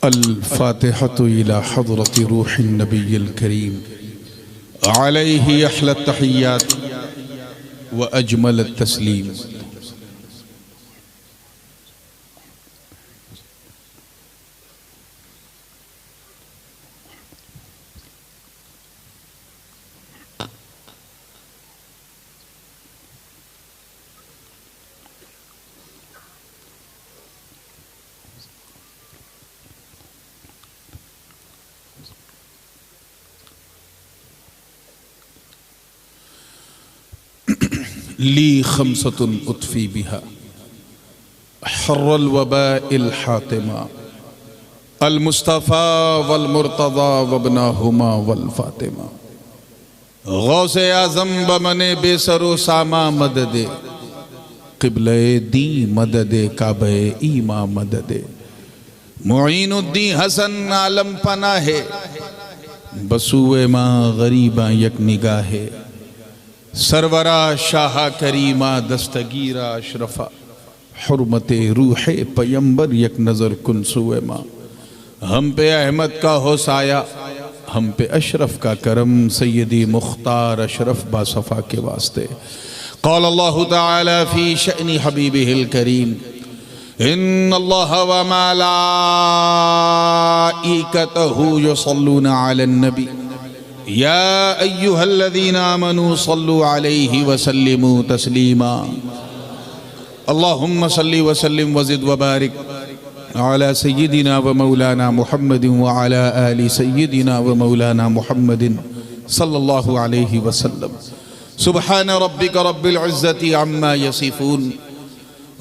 अल-फ़ातिहतु इला हज़रति रूहिन नबिय्यिल करीम अलैहि अहला तहिय्यात व अजमल तस्लीम। ली खमसतुन उतफ़ी बिहा हर्रल वबाइल हातिमा अल मुस्तफ़ा वल मुर्तज़ा वब्नाहुमा वल फ़ातिमा। गौसे आज़म बमने बेसरो सामा मददे क़िबले दी मददे काबे ईमा मददे मुईनुद्दीन हसन आलम पनाहे बसूए माँ गरीबा यक निगाहे सरवरा शाह करीमा दस्तगीरा अशरफा हुर्मते रूहे पैगंबर यक नज़र कुनसुए माँ। हम पे अहमद का हो साया, हम पे अशरफ का करम सैयदी मुख्तार अशरफ बासफ़ा के वास्ते। क़ाल अल्लाहु तआला फ़ी शअनी हबीबिहिल करीम इन्नल्लाह व मलाइकतहु युसल्लूना अलन नबी या अय्युहल्लज़ीना आमनू सल्लु अलैहि वसल्लिमू तस्लीमा। अल्लाहुम्मा सल्लि वसल्लिम वज़िद वबारिक अला सय्यिदिना व मौलाना मुहम्मदिन व अला आलि सय्यिदिना व मौलाना मुहम्मदिन सल्लल्लाहु अलैहि वसल्लम। सुब्हान रब्बिक रब्बिल इज़्ज़ति अम्मा यसिफून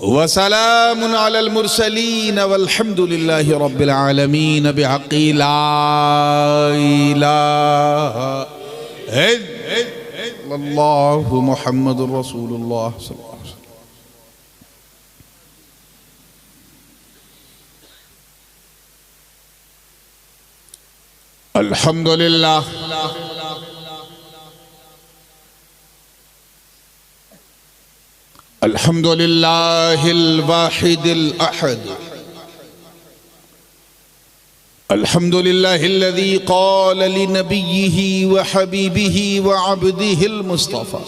व सलामुन अलल मुरसलीन वल्हम्दुलिल्लाहि रब्बिल आलमीन बिहक़्क़ि ला इलाहा इल्लल्लाहु मुहम्मदुर रसूलुल्लाह सल्लल्लाहु अलैहि वसल्लम। अल्हम्दुलिल्लाह अल्हम्दुलिल्लाहिल वाहिदिल अहद अल्हम्दुलिल्लाहिल्लज़ी क़ाल लिनबिय्यिही व हबीबिही व अब्दिहिल मुस्तफ़ा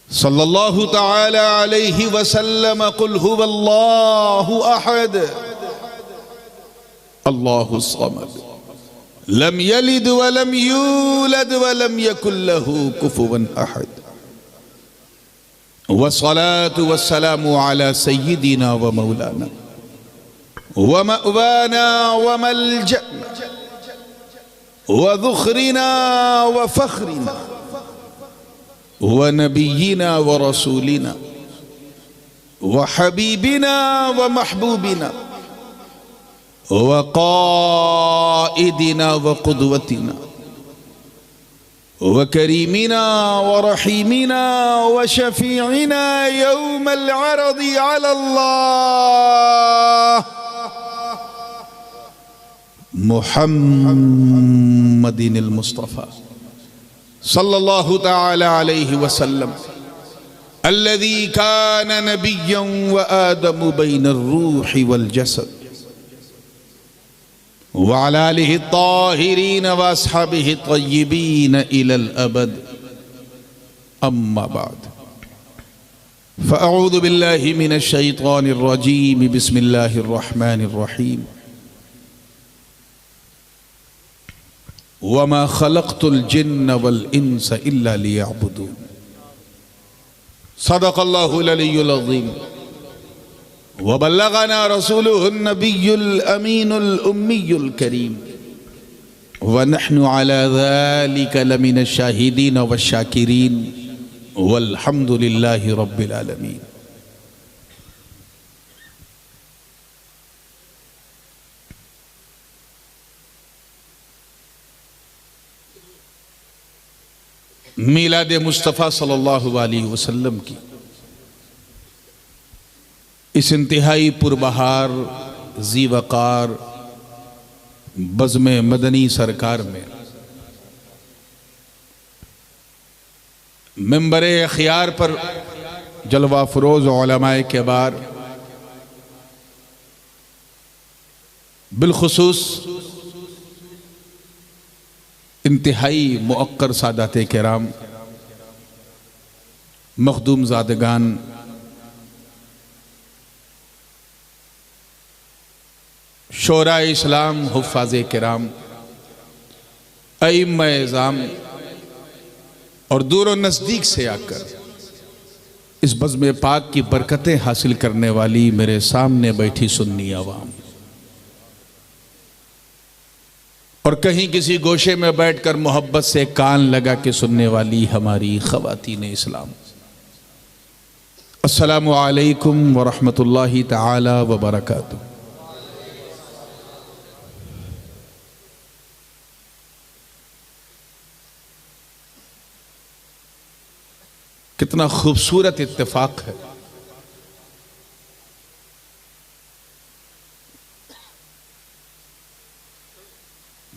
सल्लल्लाहु तआला अलैहि वसल्लम क़ुल हुवल्लाहु अहद अल्लाहुस समद लम यलिद व लम यूलद व लम यकुल लहू कुफुवन अहद। वस्सलातु वस्सलामु अला सय्यिदिना व मौलाना व मअवाना व मलजना व ज़ुख़रिना व फ़ख़्रिना व नबिय्यिना व रसूलिना व हबीबिना व महबूबिना व क़ाइदिना व क़ुदवतिना व करीमिना व रहीमिना व शफ़ीइना यौमल अरज़ि अलल्लाह मुहम्मदिनिल मुस्तफ़ा सल्लल्लाहु तआला अलैहि वसल्लम अल्लज़ी कान नबिय्यन व आदमु बैनर रूहि वल जसद व अला आलिहि त्ताहिरीन व अस्हाबिहि त्तय्यिबीन इलल अबद। अम्मा बाद फ़अऊज़ु बिल्लाहि मिनश शैतानिर रजीम बिस्मिल्लाहिर रहमानिर रहीम। वमा खलक़तुल जिन्न वल इंस इल्ला लियअबुदून। सदक़ल्लाहुल अलियुल अज़ीम व बल्लगना रसूलुहुन नबियुल अमीनुल उम्मियुल करीम व नहनु अला ज़ालिका लमिनश शाहिदीन वश्शाकिरीन वल्हम्दुलिल्लाहि रब्बिल आलमीन। मीलाद मुस्तफ़ा सल्लल्लाहु अलैहि वसल्लम की इस इंतहाई पुरबहार ज़ीवकार बज़्म मदनी सरकार में मिंबर अख़ियार पर जलवा फ़रोज़ उलमाए किबार बिलखुसूस इंतहाई मुअक्कर सादात किराम, मखदूम ज़ादगान, शोरा इस्लाम, हुफ़ाज़ किराम, अइम्मा इज़ाम और दूर और नज़दीक से आकर इस बज़्म पाक की बरकतें हासिल करने वाली मेरे सामने बैठी सुन्नी अवाम और कहीं किसी गोशे में बैठकर मोहब्बत से कान लगा के सुनने वाली हमारी ख़वातीन इस्लाम, अस्सलामु अलैकुम व रहमतुल्लाहि तआला व बरकातुहू। कितना खूबसूरत इत्तेफाक है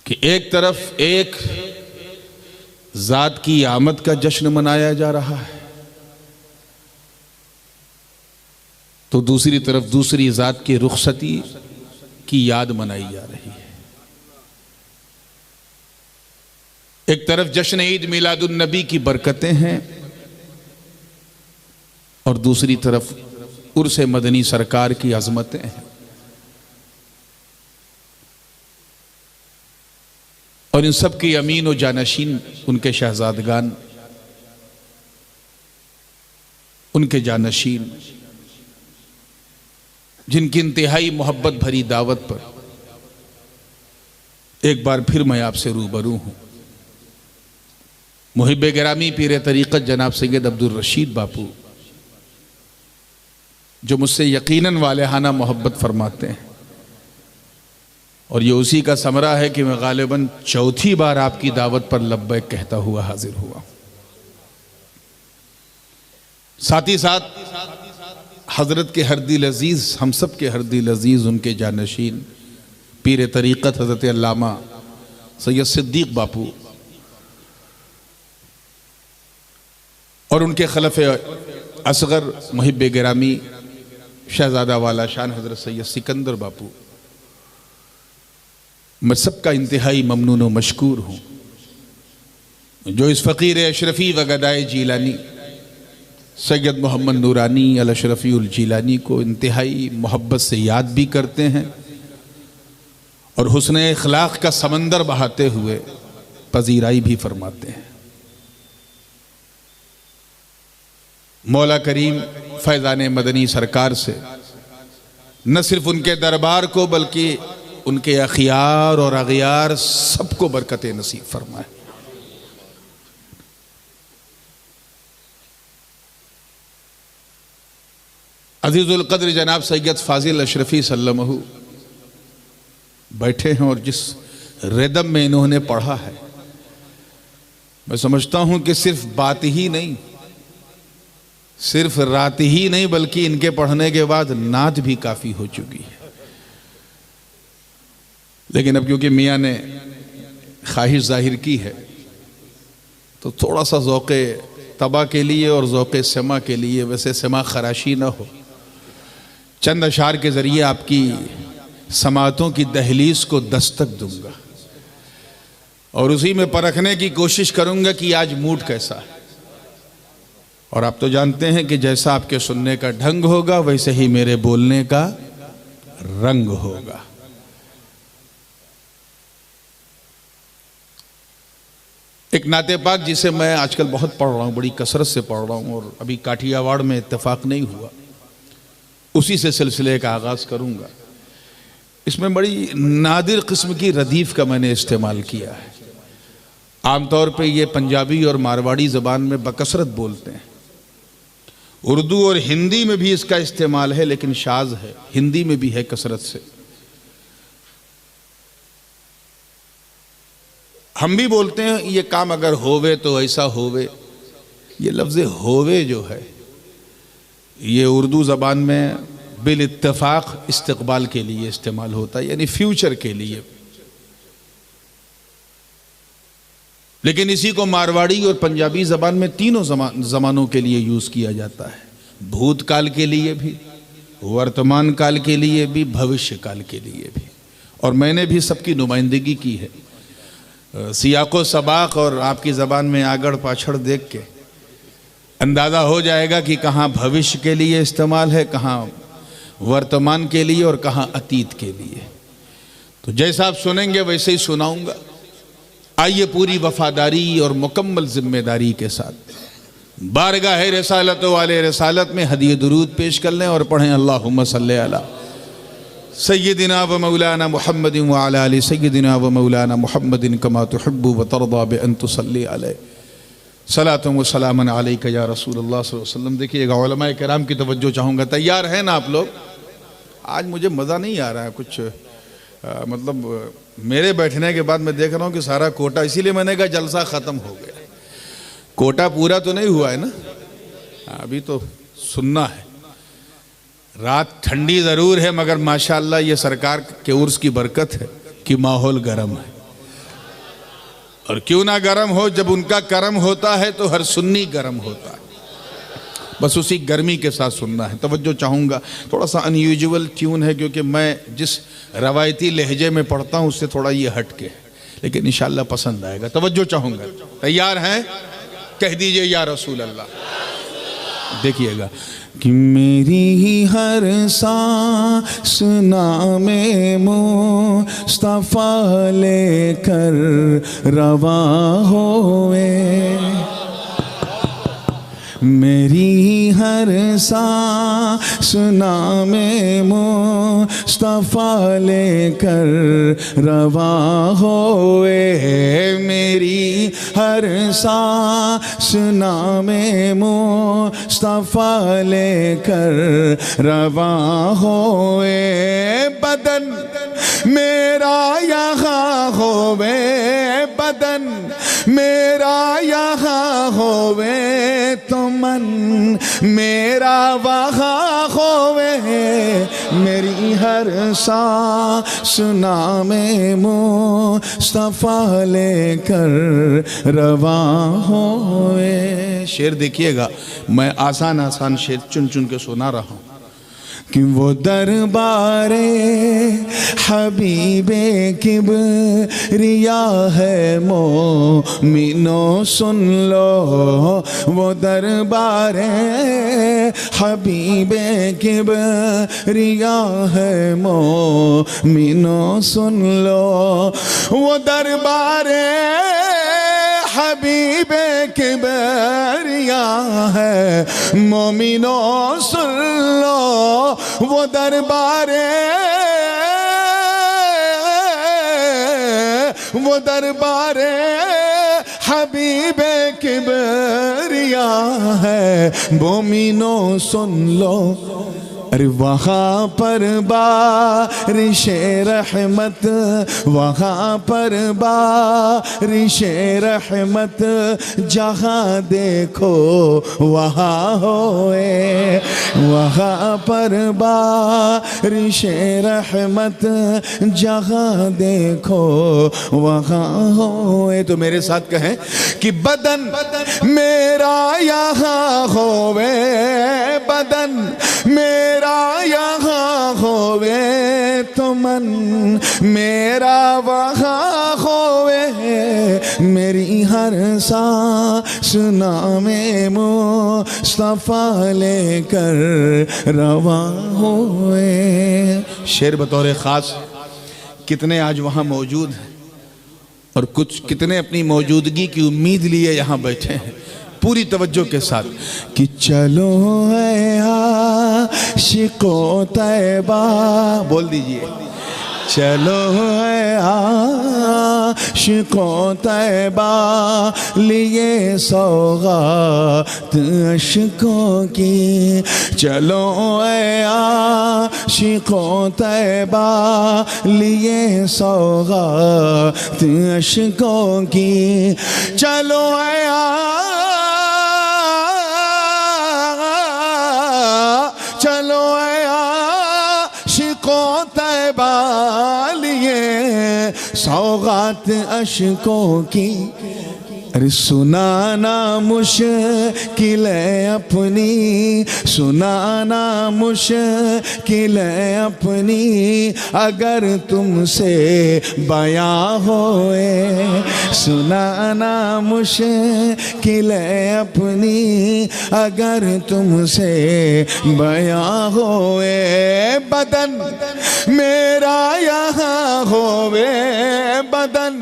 कि एक तरफ एक ज़ात की आमद का जश्न मनाया जा रहा है तो दूसरी तरफ दूसरी ज़ात की रुखसती की याद मनाई जा रही है। एक तरफ जश्न ईद मिलादुन नबी की बरकतें हैं और दूसरी तरफ उर्स मदनी सरकार की अजमतें हैं और इन सब की अमीन व जानशीन उनके शहजादगान, उनके जानशीन जिनकी इंतहाई मोहब्बत भरी दावत पर एक बार फिर मैं आपसे रूबरू हूं। मुहिब गिरामी पीर तरीक़त जनाब सैयद अब्दुल रशीद बापू, जो मुझसे यकीनन वालेहाना मोहब्बत फरमाते हैं और ये उसी का समरा है कि मैं गालिबन चौथी बार आपकी दावत पर लब्बैक कहता हुआ हाजिर हुआ। साथ ही साथ हजरत के हर दिल अजीज, हम सब के हर दिल अजीज, उनके जानशीन पीर तरीक़त हजरत अल्लामा सैयद सिद्दीक बापू और उनके खलफ़ असगर मुहिब गिरामी शहजादा वाला शान हजरत सैयद सिकंदर बापू, मैं सबका इंतहाई ममनून व मशकूर हूँ जो इस फ़कीर अशरफ़ी व गदाए जीलानी सैयद मोहम्मद नूरानी अल अशरफ़ी उल जीलानी को इंतहाई मोहब्बत से याद भी करते हैं और हुस्न इखलाक़ का समंदर बहाते हुए पजीराई भी फरमाते हैं। मौला करीम फैज़ान मदनी सरकार से न सिर्फ उनके दरबार को बल्कि उनके अखियार और अगियार सबको बरकत नसीब फरमाए। अजीज़ुल क़द्र जनाब सैयद फ़ाज़िल अशरफ़ी सल्लमहु बैठे हैं और जिस रिदम में इन्होंने पढ़ा है, मैं समझता हूं कि सिर्फ बात ही नहीं, सिर्फ रात ही नहीं, बल्कि इनके पढ़ने के बाद नात भी काफ़ी हो चुकी है। लेकिन अब क्योंकि मियाँ ने ख्वाहिश जाहिर की है तो थोड़ा सा ज़ौक़े तबा के लिए और ज़ौक़े समा के लिए, वैसे समा खराशी ना हो, चंद अशार के ज़रिए आपकी समातों की दहलीज़ को दस्तक दूंगा और उसी में परखने की कोशिश करूंगा कि आज मूड कैसा है। और आप तो जानते हैं कि जैसा आपके सुनने का ढंग होगा वैसे ही मेरे बोलने का रंग होगा। एक नाते पाक जिसे मैं आजकल बहुत पढ़ रहा हूँ, बड़ी कसरत से पढ़ रहा हूँ और अभी काठियावाड़ में इत्तेफाक नहीं हुआ, उसी से सिलसिले का आगाज़ करूँगा। इसमें बड़ी नादिर किस्म की रदीफ़ का मैंने इस्तेमाल किया है। आमतौर पे ये पंजाबी और मारवाड़ी ज़बान में बकसरत बोलते हैं, उर्दू और हिंदी में भी इसका इस्तेमाल है, लेकिन शाज़ है, हिंदी में भी है कसरत से। हम भी बोलते हैं ये काम अगर होवे तो ऐसा होवे। ये लफ्ज़ होवे जो है ये उर्दू ज़बान में बिल इत्तेफाक इस्तक़बाल के लिए इस्तेमाल होता है, यानी फ्यूचर के लिए। लेकिन इसी को मारवाड़ी और पंजाबी ज़बान में तीनों ज़मानों के लिए यूज़ किया जाता है, भूतकाल के लिए भी, वर्तमान काल के लिए भी, भविष्य काल के लिए भी। और मैंने भी सबकी नुमाइंदगी की है। सियाको सबाक और आपकी ज़बान में आगड़ पाछड़ देख के अंदाज़ा हो जाएगा कि कहाँ भविष्य के लिए इस्तेमाल है, कहाँ वर्तमान के लिए और कहाँ अतीत के लिए। तो जैसा आप सुनेंगे वैसे ही सुनाऊंगा। आइए पूरी वफादारी और मुकम्मल जिम्मेदारी के साथ बारगाह रसालत वाले रसालत में हदीए दुरूद पेश कर लें और पढ़ें अल्लाहुम्मा सल्ली अला सय्यदिना व मौलाना मुहम्मदिन व अला आलि सय्यदिना व मौलाना मुहम्मदिन कमा तुहिब्बु व तर्दा बि अन तुसल्ली अलैहि सलातु व सलामन अलैका या रसूलल्लाह सल्लल्लाहु अलैहि वसल्लम। देखिएगा उलमाए किराम की तवज्जो चाहूँगा। तैयार हैं ना आप लोग? आज मुझे मज़ा नहीं आ रहा है कुछ, मतलब मेरे बैठने के बाद मैं देख रहा हूँ कि सारा कोटा, इसीलिए मैंने कहा जलसा ख़त्म हो गया। कोटा पूरा तो नहीं हुआ है ना, अभी तो सुनना है। रात ठंडी ज़रूर है मगर माशाअल्लाह ये सरकार के उर्स की बरकत है कि माहौल गर्म है। और क्यों ना गर्म हो, जब उनका करम होता है तो हर सुन्नी गर्म होता है। बस उसी गर्मी के साथ सुनना है। तवज्जो चाहूँगा। थोड़ा सा अनयूजुअल ट्यून है क्योंकि मैं जिस रवायती लहजे में पढ़ता हूँ उससे थोड़ा ये हट के, लेकिन इंशाअल्लाह पसंद आएगा। तवज्जो चाहूँगा। तैयार हैं? कह दीजिए या रसूल अल्लाह। देखिएगा कि मेरी ही हर सांस नामे मुस्तफा लेकर रवा होए, मेरी हर सांस नामे मुस्तफा लेकर रवा होए, मेरी हर सांस नामे मुस्तफा लेकर रवा होए, बदन मेरा यहाँ होवे, बदन मेरा यहाँ होवे, तो मन मेरा वहाँ होवे, मेरी हर सांस नामे मुस्तफा लेकर रवा होए। शेर देखिएगा, मैं आसान आसान शेर चुन चुन के सुना रहा हूँ कि वो दरबारे हबीबे किबरिया है मोमिनो सुन लो, वो दरबारे हबीबे किबरिया है मोमिनो सुन लो, वो दरबारे हबीबे किबरिया है मोमिनो सुन लो, वो दरबारे हबीबे किबरिया है मोमिनो सुन लो। अरे वहाँ पर बारिश रहमत, वहाँ पर बारिश रहमत, जहाँ देखो वहाँ होए, वहाँ पर बारिश रहमत, जहाँ देखो वहाँ होए। तो मेरे साथ कहें कि बदन मेरा यहाँ होवे, बदन मेरा यहाँ होवे, तो मन मेरा वहाँ होवे, मेरी हर सांस नामे मुस्तफा लेकर रवा होए। शेर बतौर ख़ास कितने आज वहाँ मौजूद हैं और कुछ कितने अपनी मौजूदगी की उम्मीद लिए यहाँ बैठे हैं। पूरी तवज्जो के साथ कि चलो आशिको तैबा, बोल दीजिए, चलो आशिको तैबा, लिए सौगात अशकों की, चलो आशिको तैबा, लिए सौगात अशकों की, चलो चलो आशिको तैबा, लिए सौगात अशकों की। अरे सुनाना मुश्किल है अपनी, सुनाना मुश्किल है अपनी, अगर तुमसे बयां होए। सुनाना मुश्किल है अपनी, अगर तुमसे बयां होए। बदन मेरा यहाँ होवे, बदन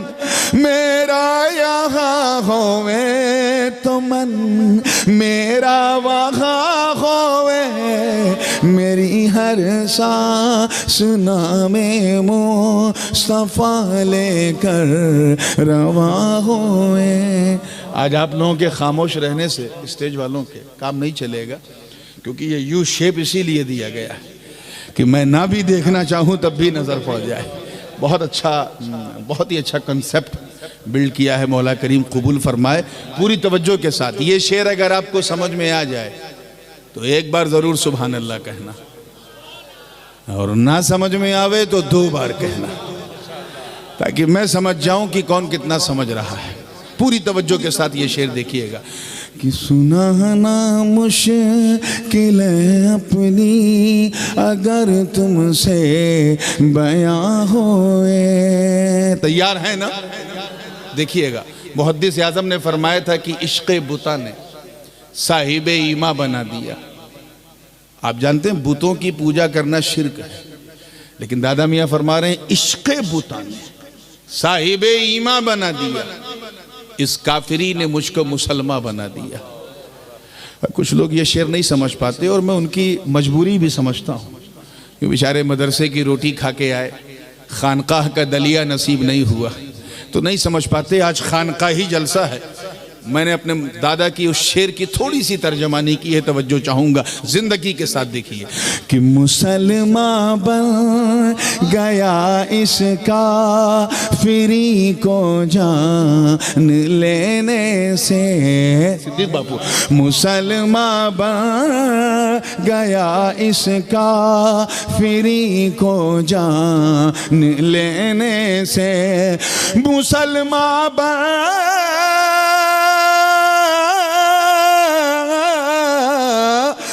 मेरा यहाँ होवे, तो मन मेरा वहाँ होवे। मेरी हर सांस नामे मुस्तफा लेकर रवा होए। आज आप लोगों के खामोश रहने से स्टेज वालों के काम नहीं चलेगा, क्योंकि ये यू शेप इसीलिए दिया गया है कि मैं ना भी देखना चाहूँ तब भी नज़र पड़ जाए। बहुत अच्छा, बहुत ही अच्छा कंसेप्ट बिल्ड किया है। मौला करीम कबूल फरमाए पूरी तवज्जो के साथ। ये शेर अगर आपको समझ में आ जाए तो एक बार ज़रूर सुभान अल्लाह कहना, और ना समझ में आवे तो 2 बार कहना, ताकि मैं समझ जाऊं कि कौन कितना समझ रहा है। पूरी तवज्जो के साथ ये शेर देखिएगा कि सुनाना मुश्किल है अपनी, अगर तुमसे बयां होए। तैयार है ना? देखिएगा, मुहद्दिस आज़म ने फरमाया था कि इश्क़ बुता ने साहिब ईमा बना दिया। आप जानते हैं बुतों की पूजा करना शिर्क है, लेकिन दादा मियाँ फरमा रहे हैं इश्क़ बुता ने साहिब ईमा बना दिया, इस काफिरी ने मुझको मुसलमान बना दिया। कुछ लोग ये शेर नहीं समझ पाते, और मैं उनकी मजबूरी भी समझता हूँ कि बेचारे मदरसे की रोटी खा के आए, खानकाह का दलिया नसीब नहीं हुआ तो नहीं समझ पाते। आज खानकाह ही जलसा है। मैंने अपने दादा की उस शेर की थोड़ी सी तर्जमानी की है, तवज्जो चाहूँगा, जिंदगी के साथ देखिए कि मुसलमान बन गया इसका फिरी को जान लेने से। सिद्दीक बापू, मुसलमान बन गया इसका फिरी को जान लेने से। मुसलमान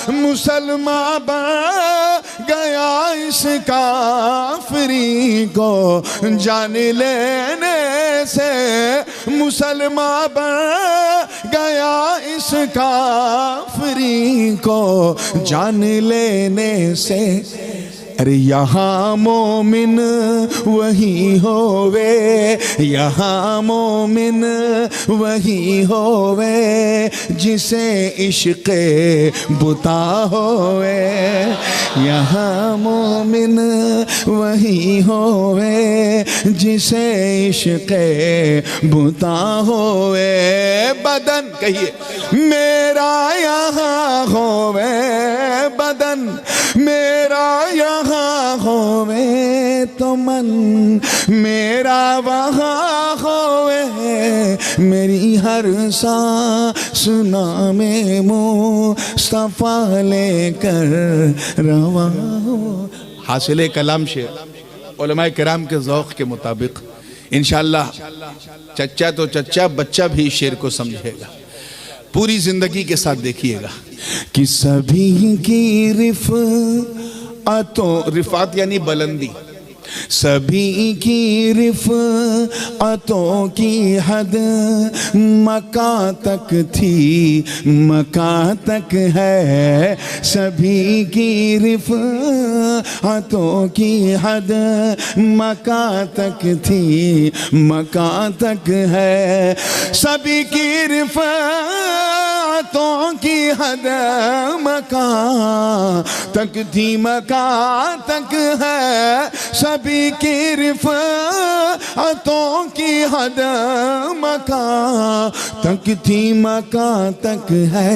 मुसलमान बन गया इस काफिरी को जान लेने से। मुसलमान बन गया इस काफिरी को जान लेने से। अरे यहाँ मोमिन वही होवे, यहाँ मोमिन वही होवे, जिसे इश्क़ बुता होवे। यहाँ मोमिन वही होवे, जिसे इश्क़ बुता होवे। बदन कहिए मेरा यहाँ होवे, बदन मेरा यहाँ होवे, तो मन मेरा वहाँ होवे। मेरी हर सांस नामे मुस्तफा लेकर रवा हो। हासिल कलाम शेर उलमाए किराम के ज़ौक़ के मुताबिक इंशाअल्लाह चच्चा तो चच्चा, बच्चा भी शेर को समझेगा। पूरी जिंदगी के साथ देखिएगा कि सभी की रिफ़ात यानी बुलंदी, सभी की रिफ़अतों की हद मका तक थी, मका तक है। सभी की रिफ़अतों की हद मका तक थी, मका तक है। सभी की रिफ़अतों की हद मका तक थी, मका तक है। सभी की रिफ़अतों की हद मका तक थी, मका तक है।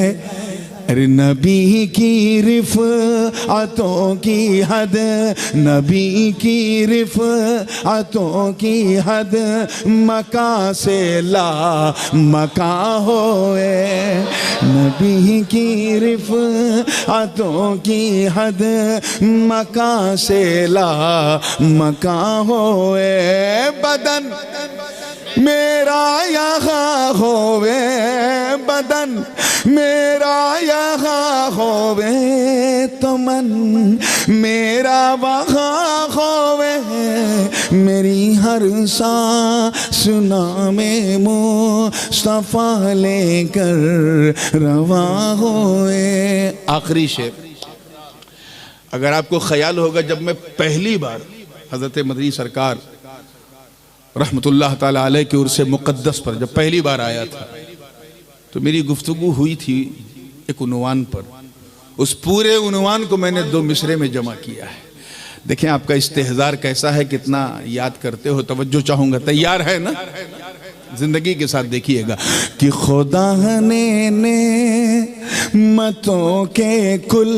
अरे नबी की रिफ़अतों की हद, नबी की रिफ़अतों की हद मका से ला मका होए। नबी की रिफ़अतों की हद मका से ला मका होए। बदन मेरा यहाँ होवे बदन, मेरा यहाँ होवे तो मन, मेरा वहाँ होवे मेरी हर सांस नामे मुस्तफा लेकर रवा होए। आखिरी शेर, अगर आपको ख्याल होगा जब मैं पहली बार हज़रत मदनी सरकार रहमतुल्लाह ताला अलैह के उर्स मुक़द्दस पर जब पहली बार आया था तो मेरी गुफ्तगू हुई थी एक उन्वान पर। उस पूरे उन्वान को मैंने 2 मिसरे में जमा किया है। देखें आपका इस्तेहज़ार कैसा है, कितना याद करते हो। तवज्जो चाहूँगा, तैयार है ना? जिंदगी के साथ देखिएगा कि खुदा ने मतों के कुल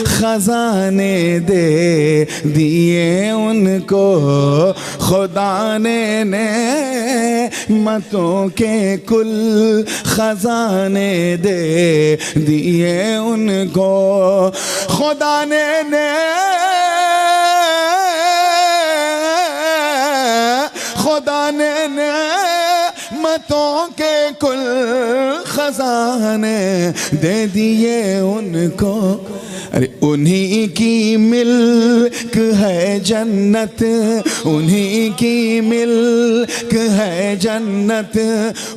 खजाने दे दिए उनको, खुदा ने मतों के कुल खजाने दे दिए उनको, खुदा ने खुदा ने मतों के कुल खजाने दे दिए उनको। अरे उन्हीं की मिल्क है जन्नत, उन्हीं की मिल्क है जन्नत,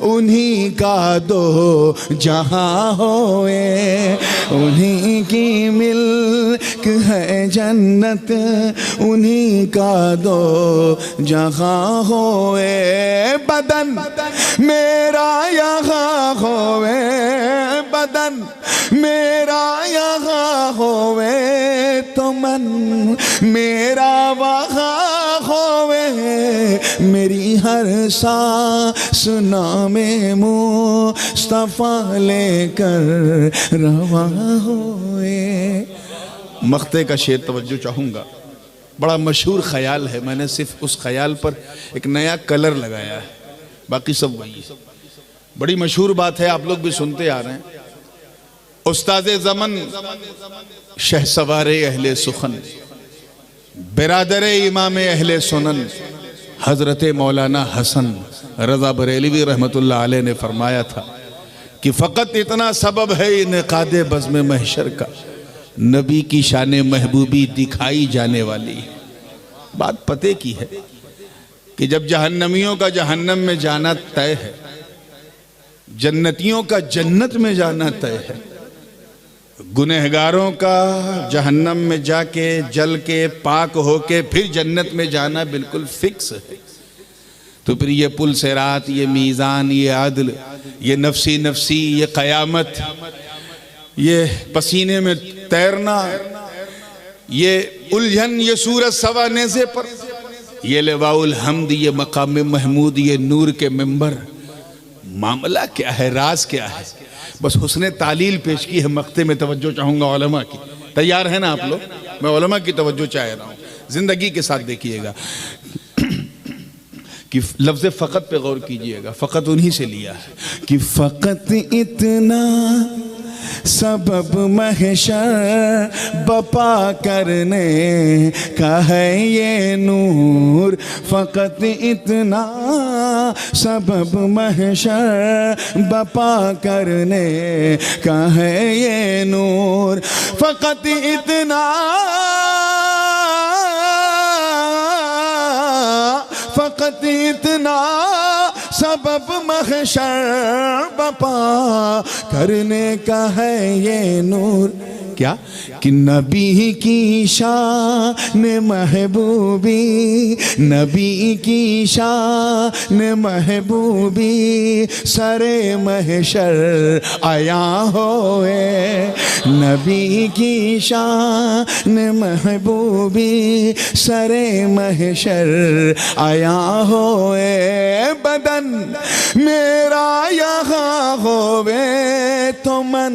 उन्हीं का दो जहां होए, उन्हीं की मिल्क है जन्नत, उन्हीं का दो जहां होए। बदन मेरा यहाँ होवे, बदन मेरा यहाँ होवे तो मन, मेरा वहाँ होवे मेरी हर सांस नामे मुस्तफा लेकर रवा होए। मख्ते का शेर तवज्जो चाहूँगा, बड़ा मशहूर ख्याल है, मैंने सिर्फ उस ख्याल पर एक नया कलर लगाया है, बाकी सब वही है। बड़ी मशहूर बात है, आप लोग भी सुनते आ रहे हैं। उस्ताज़े ज़मन शहसवारे अहले सुखन, बिरादरे इमाम अहले सुनन, हज़रत मौलाना हसन रज़ा बरेलवी रहमतुल्लाह अलैह ने फरमाया था कि फ़कत इतना सबब है इनक़ादे बज़्म महशर का, नबी की शान महबूबी दिखाई जाने वाली है। बात पते की है कि जब जहन्नमियों का जहन्नम में जाना तय है, जन्नतियों का जन्नत में जाना तय है, गुनहगारों का जहन्नम में जाके जल के पाक होके फिर जन्नत में जाना बिल्कुल फिक्स है। तो फिर ये पुल सिरात, ये मीज़ान, ये आदल, ये नफसी नफसी, ये क़यामत, ये पसीने में तैरना, ये उलझन, ये सूरज सवा नेज़े पर, ये लिवाउल हम्द, ये मकाम महमूद, ये नूर के मिंबर, मामला क्या है, राज क्या है? बस हुस्ने तालील पेश की है। मक्ते में तवज्जो चाहूँगा उलमा की। तैयार है ना आप लोग? मैं उलमा की तवज्जो चाह रहा हूँ, जिंदगी के साथ देखिएगा कि लफ्ज़ फ़कत पे गौर कीजिएगा। फ़कत उन्हीं से लिया है कि फ़कत इतना सबब महशर बपा करने का है ये नूर, फ़कत इतना सबब महशर बपा करने का है ये नूर, फ़कत इतना, फ़कत इतना सबब महशर बपा करने का है ये नूर। क्या कि नबी की शान महबूबी, नबी की शान महबूबी सरे महशर आया होए, नबी की शान महबूबी सरे महशर आया होए। बदन मेरा यहाँ होवे तो मन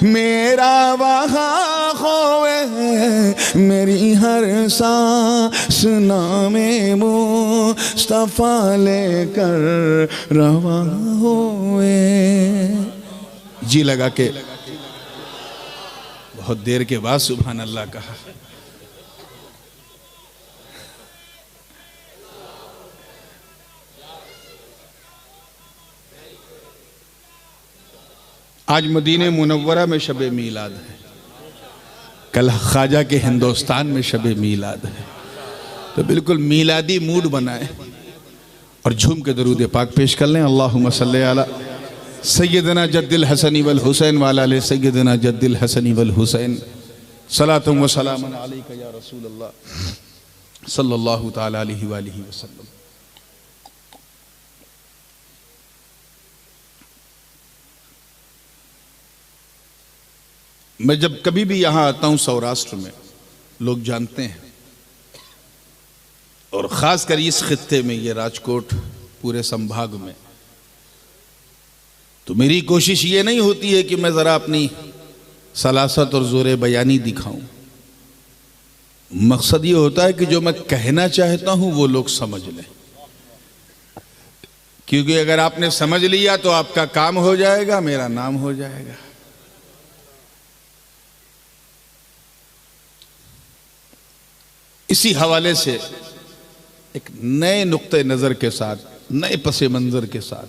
मेरा वहाँ होवे, मेरी हर सांस नामे मुस्तफा लेकर रवा होए। जी लगा के बहुत देर के बाद सुभान अल्लाह कहा। आज मदीने मुनव्वरा में शब मीलाद है, कल ख्वाजा के हिंदुस्तान में शब मीलाद है। तो बिल्कुल मीलादी मूड बनाए और झूम के दरूद पाक पेश कर लें। अल्लाहुम्मा सल्ली अला सय्यदना जद्दिल हसनी वल हुसैन वाला ले सय्यदना जद्दिल हसनी वल हुसैन सलातुम व सलामुन अलैका या रसूल अल्लाह सल्लल्लाहु तआला अलैहि वालिहि वसल्लम। मैं जब कभी भी यहाँ आता हूँ सौराष्ट्र में, लोग जानते हैं, और ख़ासकर इस खित्ते में, ये राजकोट पूरे संभाग में, तो मेरी कोशिश ये नहीं होती है कि मैं ज़रा अपनी सलासत और ज़ोर बयानी दिखाऊं। मकसद ये होता है कि जो मैं कहना चाहता हूं वो लोग समझ लें, क्योंकि अगर आपने समझ लिया तो आपका काम हो जाएगा, मेरा नाम हो जाएगा। इसी हवाले से एक नए नुक्ते नज़र के साथ, नए पसे मंज़र के साथ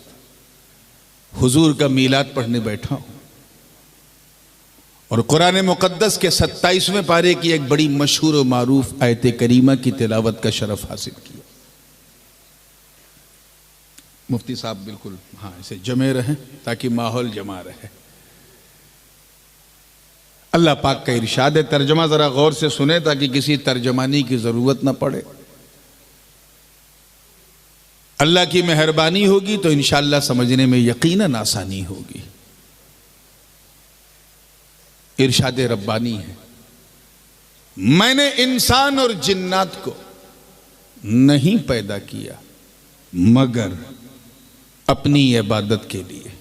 हुजूर का मीलाद पढ़ने बैठा हूं और कुरान मुक़द्दस के 27वें पारे की एक बड़ी मशहूर और मारूफ आयत करीमा की तिलावत का शरफ हासिल किया। मुफ्ती साहब बिल्कुल हाँ इसे जमे रहें ताकि माहौल जमा रहे। अल्लाह पाक का इरशाद है, तर्जमा जरा गौर से सुने ताकि किसी तर्जमानी की जरूरत ना पड़े। अल्लाह की मेहरबानी होगी तो इंशाअल्लाह समझने में यकीनन आसानी होगी। इरशाद रब्बानी है, मैंने इंसान और जिन्नात को नहीं पैदा किया मगर अपनी इबादत के लिए।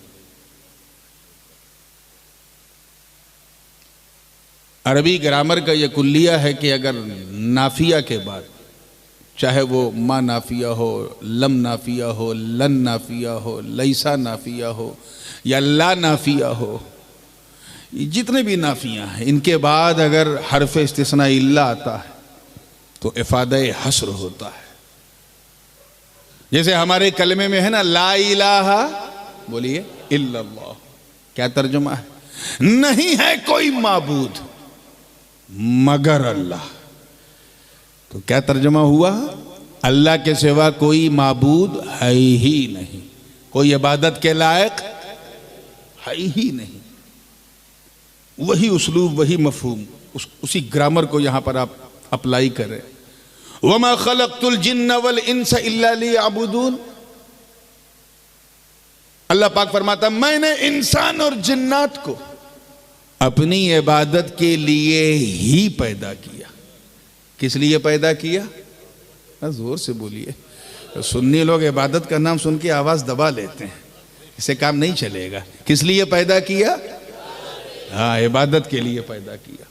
अरबी ग्रामर का यह कुल्लिया है कि अगर नाफिया के बाद, चाहे वो मा नाफिया हो, लम नाफिया हो, लन नाफिया हो, लैसा नाफिया हो या ला नाफिया हो, जितने भी नाफिया हैं, इनके बाद अगर हरफ इस्तिस्ना इल्ला आता है तो इफादा हस्र होता है। जैसे हमारे कलमे में है ना, ला इलाहा, बोलिए, इल्लल्लाह। क्या तर्जुमा है? नहीं है कोई माबूद मगर अल्लाह। तो क्या तर्जुमा हुआ? अल्लाह के सिवा कोई माबूद है ही नहीं, कोई इबादत के लायक है ही नहीं। वही उसलूब, वही मफहूम, उसी ग्रामर को यहां पर आप अप्लाई करें। वमा खलक़तुल जिन्न वल इंस इल्ला लियअबुदून। अल्लाह पाक फरमाता, मैंने इंसान और जिन्नात को अपनी इबादत के लिए ही पैदा किया। किस लिए पैदा किया? जोर से बोलिए। तो सुन्नी लोग इबादत का नाम सुन के आवाज दबा लेते हैं, इससे काम नहीं चलेगा। किस लिए पैदा किया? हाँ, इबादत के लिए पैदा किया।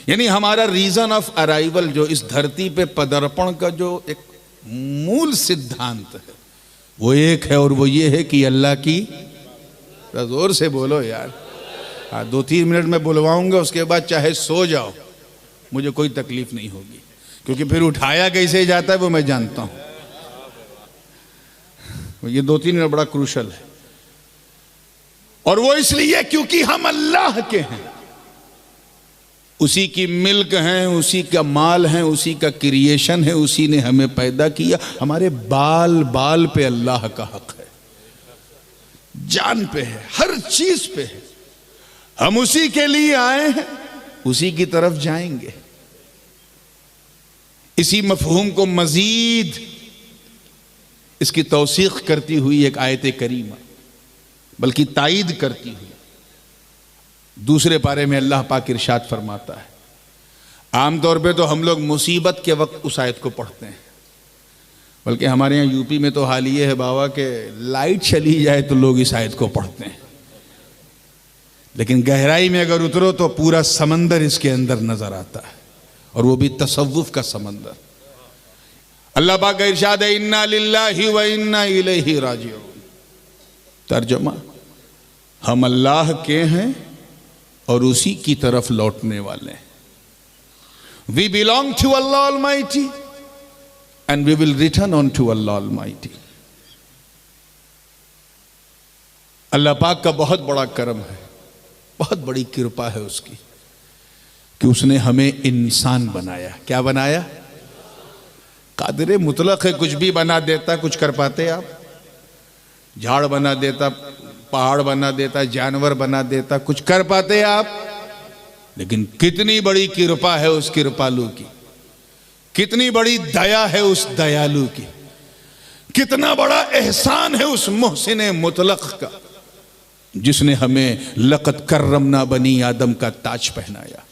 यानी हमारा रीजन ऑफ अराइवल, जो इस धरती पे पदार्पण का जो एक मूल सिद्धांत है, वो एक है, और वो ये है कि अल्लाह की, जोर से बोलो यार। हाँ, 2-3 मिनट में बुलवाऊंगा, उसके बाद चाहे सो जाओ, मुझे कोई तकलीफ नहीं होगी, क्योंकि फिर उठाया कैसे जाता है वो मैं जानता हूं। ये 2-3 मिनट बड़ा क्रूशल है, और वो इसलिए क्योंकि हम अल्लाह के हैं, उसी की मिल्क हैं, उसी का माल है, उसी का क्रिएशन है, उसी ने हमें पैदा किया। हमारे बाल बाल पे अल्लाह का हक है, जान पे है, हर चीज पे है। हम उसी के लिए आए हैं, उसी की तरफ जाएंगे। इसी मफहूम को मजीद इसकी तौसीख करती हुई एक आयत करीमा, बल्कि तायीद करती हुई, दूसरे पारे में अल्लाह पाक इरशाद फरमाता है। आमतौर पे तो हम लोग मुसीबत के वक्त उस आयत को पढ़ते हैं, बल्कि हमारे यहाँ यूपी में तो हाल ये है बाबा के लाइट चली जाए तो लोग इस आयत को पढ़ते हैं, लेकिन गहराई में अगर उतरो तो पूरा समंदर इसके अंदर नजर आता है, और वो भी तसव्वुफ का समंदर। अल्लाह पाक का इरशाद है, इन्ना लिल्लाहि व इन्ना इलैहि राजिऊन। तर्जुमा, हम अल्लाह के हैं और उसी की तरफ लौटने वाले हैं। We belong to Allah almighty and we will return on to Allah almighty. Allah पाक का बहुत बड़ा करम है, बहुत बड़ी कृपा है उसकी कि उसने हमें इंसान बनाया। क्या बनाया? कादिर मुतलक है, कुछ भी बना देता। कुछ कर पाते आप? झाड़ बना देता, पहाड़ बना देता, जानवर बना देता, कुछ कर पाते आप? लेकिन कितनी बड़ी कृपा है उस कृपालु की, कितनी बड़ी दया है उस दयालु की, कितना बड़ा एहसान है उस मोहसिन मुतलक का, जिसने हमें लक़द कर्रमना बनी आदम का ताज पहनाया।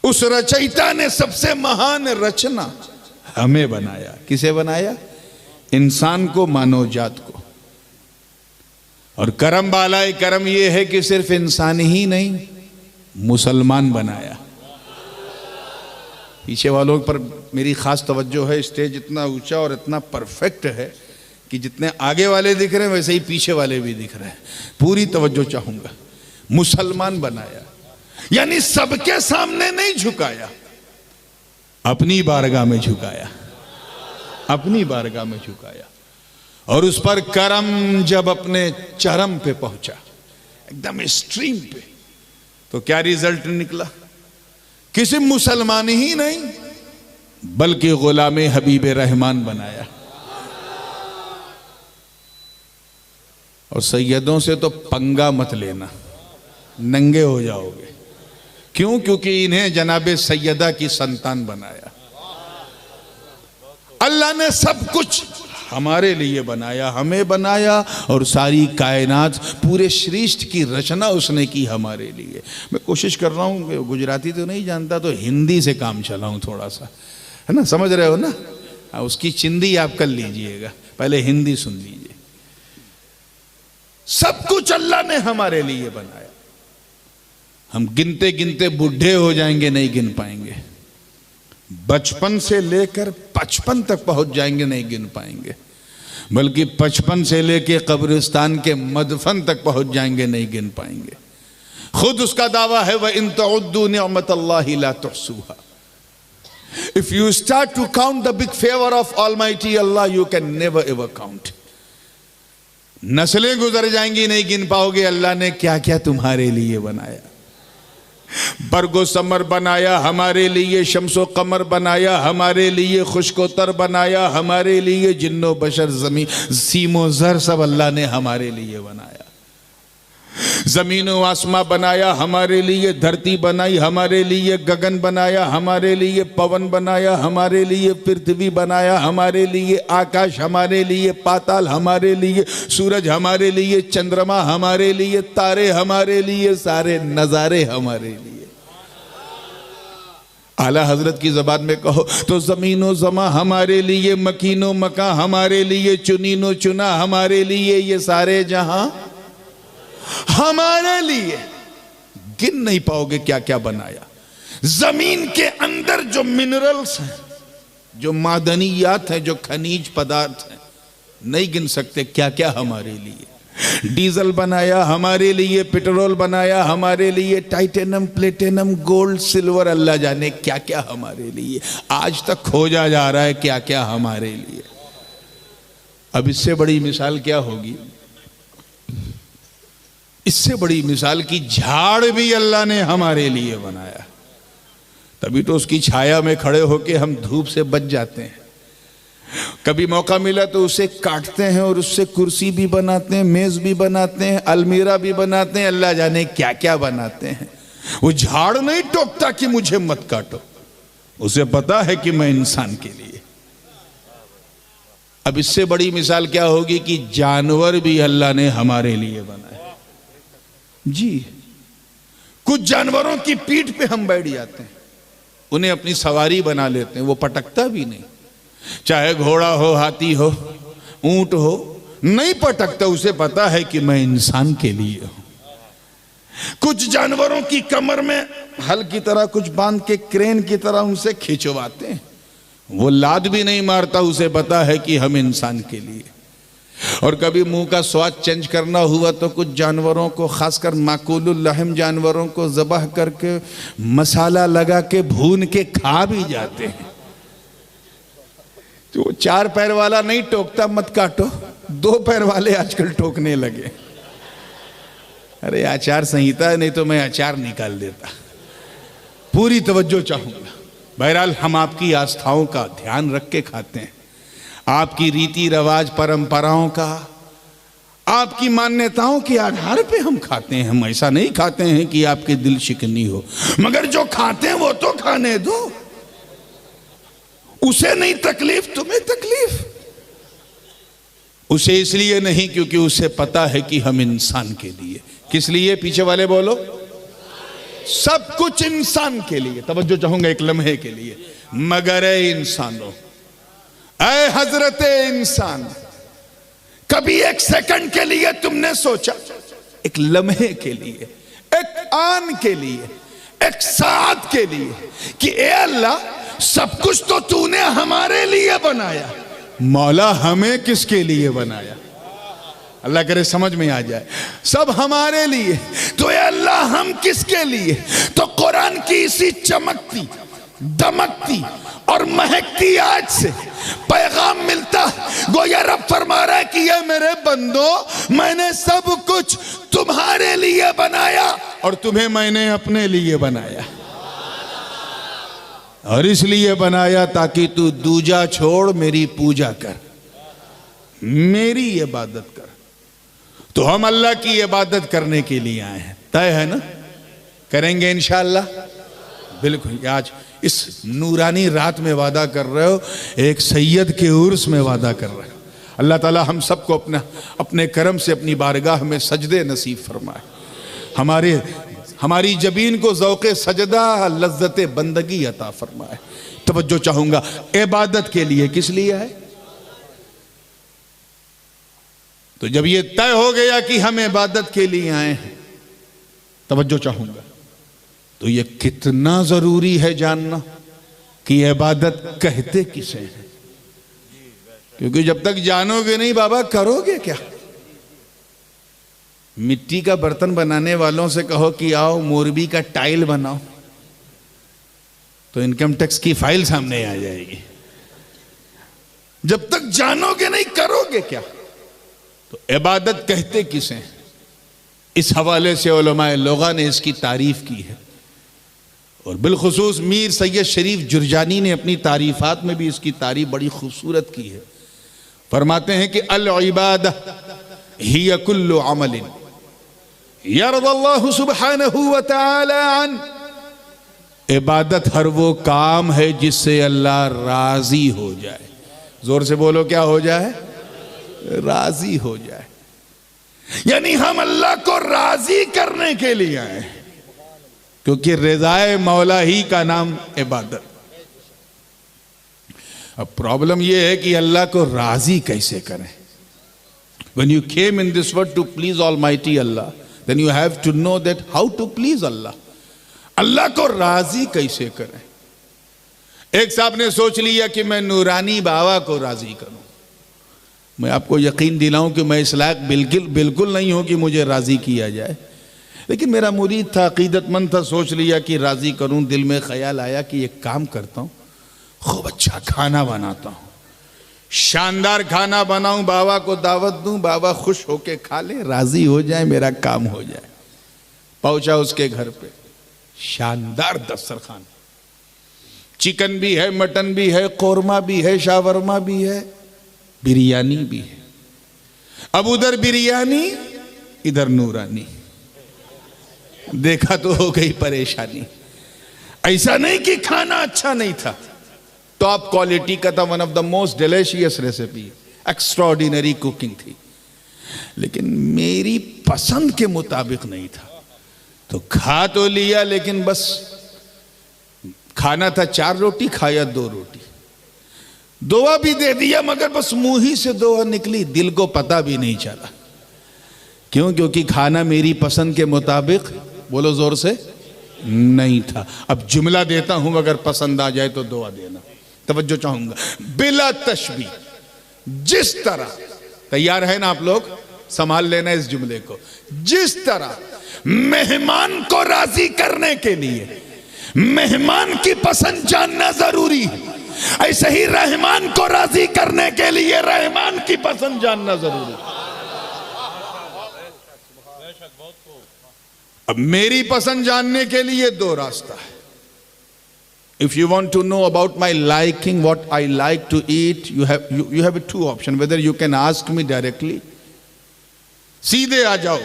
उस रचयिता ने सबसे महान रचना हमें बनाया। किसे बनाया? इंसान को, मानव जात को। और करम बालाए करम यह है कि सिर्फ इंसान ही नहीं, मुसलमान बनाया। पीछे वालों पर मेरी खास तवज्जो है। स्टेज इतना ऊंचा और इतना परफेक्ट है कि जितने आगे वाले दिख रहे हैं वैसे ही पीछे वाले भी दिख रहे हैं। पूरी तवज्जो चाहूंगा। मुसलमान बनाया यानी सबके सामने नहीं झुकाया, अपनी बारगाह में झुकाया, अपनी बारगाह में झुकाया। और उस पर करम जब अपने चरम पे पहुंचा, एकदम स्ट्रीम पे, तो क्या रिजल्ट निकला? किसी मुसलमान ही नहीं बल्कि गुलामे हबीब रहमान बनाया। और सैयदों से तो पंगा मत लेना, नंगे हो जाओगे। क्यों? क्योंकि इन्हें जनाबे सैयदा की संतान बनाया। अल्लाह ने सब कुछ हमारे लिए बनाया, हमें बनाया, और सारी कायनात, पूरे सृष्टि की रचना उसने की हमारे लिए। मैं कोशिश कर रहा हूँ, गुजराती तो नहीं जानता तो हिंदी से काम चलाऊं थोड़ा सा, है ना? समझ रहे हो ना? उसकी चिंदी आप कर लीजिएगा, पहले हिंदी सुन लीजिए। सब कुछ अल्लाह ने हमारे लिए बनाया। हम गिनते गिनते बूढ़े हो जाएंगे, नहीं गिन पाएंगे। बचपन से लेकर 55 तक पहुंच जाएंगे, नहीं गिन पाएंगे। बल्कि 55 से लेकर कब्रिस्तान के मदफन तक पहुंच जाएंगे, नहीं गिन पाएंगे। खुद उसका दावा है, व इन तउद्दू निअमतल्लाहि ला तुहसूहा। If you start to count the big favour of almighty Allah, you can never ever count. नस्लें गुजर जाएंगी, नहीं गिन पाओगे अल्लाह ने क्या क्या तुम्हारे लिए बनाया। बरगो समर बनाया हमारे लिए, शम्सो कमर बनाया हमारे लिए, खुश्को तर बनाया हमारे लिए, जिन्नो बशर जमीन सीमो जर सब अल्लाह ने हमारे लिए बनाया। जमीनो आसमां बनाया हमारे लिए, धरती बनाई हमारे लिए, गगन बनाया हमारे लिए, पवन बनाया हमारे लिए, पृथ्वी बनाया हमारे लिए, आकाश हमारे लिए, पाताल हमारे लिए, सूरज हमारे लिए, चंद्रमा हमारे लिए, तारे हमारे लिए, सारे नजारे हमारे लिए। आला हजरत की जबान में कहो तो जमीनो जमा हमारे लिए, मकीनो मका हमारे लिए, चुनीनो चुना हमारे लिए, ये सारे जहां हमारे लिए। गिन नहीं पाओगे क्या क्या बनाया। जमीन के अंदर जो मिनरल्स हैं, जो मादनियात हैं, जो खनिज पदार्थ हैं, नहीं गिन सकते क्या क्या हमारे लिए। डीजल बनाया हमारे लिए, पेट्रोल बनाया हमारे लिए, टाइटेनियम, प्लेटिनम, गोल्ड, सिल्वर, अल्लाह जाने क्या क्या हमारे लिए। आज तक खोजा जा रहा है क्या क्या हमारे लिए। अब इससे बड़ी मिसाल क्या होगी? इससे बड़ी मिसाल की झाड़ भी अल्लाह ने हमारे लिए बनाया। तभी तो उसकी छाया में खड़े होके हम धूप से बच जाते हैं। कभी मौका मिला तो उसे काटते हैं और उससे कुर्सी भी बनाते हैं, मेज भी बनाते हैं, अलमीरा भी बनाते हैं, अल्लाह जाने क्या क्या बनाते हैं। वो झाड़ नहीं टोकता कि मुझे मत काटो, उसे पता है कि मैं इंसान के लिए। अब इससे बड़ी मिसाल क्या होगी कि जानवर भी अल्लाह ने हमारे लिए बनाए। जी, कुछ जानवरों की पीठ पे हम बैठ जाते हैं, उन्हें अपनी सवारी बना लेते हैं, वो पटकता भी नहीं। चाहे घोड़ा हो, हाथी हो, ऊंट हो, नहीं पटकता, उसे पता है कि मैं इंसान के लिए हूं। कुछ जानवरों की कमर में हल की तरह कुछ बांध के क्रेन की तरह उनसे खिंचवाते हैं, वो लात भी नहीं मारता, उसे पता है कि हम इंसान के लिए। और कभी मुंह का स्वाद चेंज करना हुआ तो कुछ जानवरों को, खासकर माकूलुल लहम जानवरों को ज़बह करके मसाला लगा के भून के खा भी जाते हैं। तो 4 पैर वाला नहीं टोकता मत काटो, 2 पैर वाले आजकल टोकने लगे। अरे आचार संहिता है, नहीं तो मैं अचार निकाल देता। पूरी तवज्जो चाहूंगा। बहरहाल हम आपकी आस्थाओं का ध्यान रख के खाते हैं, आपकी रीति रिवाज परंपराओं का, आपकी मान्यताओं के आधार पे हम खाते हैं। हम ऐसा नहीं खाते हैं कि आपके दिल शिकनी हो, मगर जो खाते हैं वो तो खाने दो। उसे नहीं तकलीफ, तुम्हें तकलीफ। उसे इसलिए नहीं क्योंकि उसे पता है कि हम इंसान के लिए। किस लिए? पीछे वाले बोलो। सब कुछ इंसान के लिए। तवज्जो चाहूंगा एक लम्हे के लिए। मगर ए इंसानों, ऐ हजरत इंसान, कभी एक सेकंड के लिए तुमने सोचा, एक लम्हे के लिए, एक आन के लिए, एक साथ के लिए कि ए अल्लाह, सब कुछ तो तूने हमारे लिए बनाया, मौला हमें किसके लिए बनाया? अल्लाह करे समझ में आ जाए। सब हमारे लिए, तो ये अल्लाह हम किसके लिए? तो कुरान की इसी चमकती, दमकती और महकती आज से पैगाम मिलता, गोया रब फरमा रहा है कि ये मेरे बंदो, मैंने सब कुछ तुम्हारे लिए बनाया और तुम्हें मैंने अपने लिए बनाया। और इसलिए बनाया ताकि तू दूजा छोड़ मेरी पूजा कर, मेरी इबादत कर। तो हम अल्लाह की इबादत करने के लिए आए हैं। तय है ना? करेंगे इंशाअल्लाह। बिल्कुल। आज इस नूरानी रात में वादा कर रहे हो, एक सैयद के उर्स में वादा कर रहे हो। अल्लाह ताला हम सबको अपने करम से अपनी बारगाह में सजदे नसीब फरमाए। हमारी जबीन को ज़ौक़े सजदा, लज्जत बंदगी अता फरमाए। तवज्जो चाहूंगा, इबादत के लिए किस लिए है? तो जब ये तय हो गया कि हम इबादत के लिए आए हैं, तवज्जो चाहूंगा, तो ये कितना जरूरी है जानना कि इबादत कहते किसे हैं। क्योंकि जब तक जानोगे नहीं बाबा, करोगे क्या? मिट्टी का बर्तन बनाने वालों से कहो कि आओ मोरबी का टाइल बनाओ, तो इनकम टैक्स की फाइल सामने आ जाएगी। जब तक जानोगे नहीं, करोगे क्या? तो इबादत कहते किसे हैं? इस हवाले से उलमाए लोगा ने इसकी तारीफ की है, और बिलखुसूस मीर सैयद शरीफ जुरजानी ने अपनी तारीफात में भी इसकी तारीफ बड़ी खूबसूरत की है। फरमाते हैं कि अल इबादह हिया कुल्लु अमलिन यरदल्लाहु सुब्हानहु व तआला अन। इबादत हर वो काम है जिससे अल्लाह राजी हो जाए। जोर से बोलो, क्या हो जाए? राजी हो जाए। यानी हम अल्लाह को राजी करने के लिए आए, क्योंकि रिज़ाए मौला ही का नाम इबादत। अब प्रॉब्लम यह है कि अल्लाह को राजी कैसे करें? When you came in this world to please Almighty Allah, then you have to know that how to please Allah. अल्लाह को राजी कैसे करें? एक साहब ने सोच लिया कि मैं नूरानी बाबा को राजी करूं। मैं आपको यकीन दिलाऊं कि मैं इस लायक बिल्कुल नहीं हूं कि मुझे राजी किया जाए, लेकिन मेरा मुरीद था, अकीदतमंद था, सोच लिया कि राजी करूं। दिल में ख्याल आया कि एक काम करता हूं, खूब अच्छा खाना बनाता हूं, शानदार खाना बनाऊं, बाबा को दावत दूं, बाबा खुश होके खा ले, राजी हो जाए, मेरा काम हो जाए। पहुंचा उसके घर पे, शानदार दस्तरखान, चिकन भी है, मटन भी है, कौरमा भी है, शावरमा भी है, बिरयानी भी है। अब उधर बिरयानी, इधर नूरानी। देखा तो हो गई परेशानी। ऐसा नहीं कि खाना अच्छा नहीं था, टॉप क्वालिटी का था, one of the most delicious recipe, extraordinary cooking थी, लेकिन मेरी पसंद के मुताबिक नहीं था। तो खा तो लिया, लेकिन बस खाना था 4 रोटी, खाया 2 रोटी, दुआ भी दे दिया, मगर बस मुंह ही से दुआ निकली, दिल को पता भी नहीं चला। क्यों? क्योंकि खाना मेरी पसंद के मुताबिक, बोलो जोर से, नहीं था। अब जुमला देता हूं, अगर पसंद आ जाए तो दुआ देना। तवज्जो चाहूंगा, बिला तशबीह, जिस तरह, तैयार है ना आप लोग? संभाल लेना इस जुमले को। जिस तरह मेहमान को राजी करने के लिए मेहमान की पसंद जानना जरूरी है, ऐसे ही रहमान को राजी करने के लिए रहमान की पसंद जानना जरूरी है। अब मेरी पसंद जानने के लिए दो रास्ता है. If you want to know about my liking, what I like to eat, you have two options. Whether you can ask me directly, सीधे आ जाओ,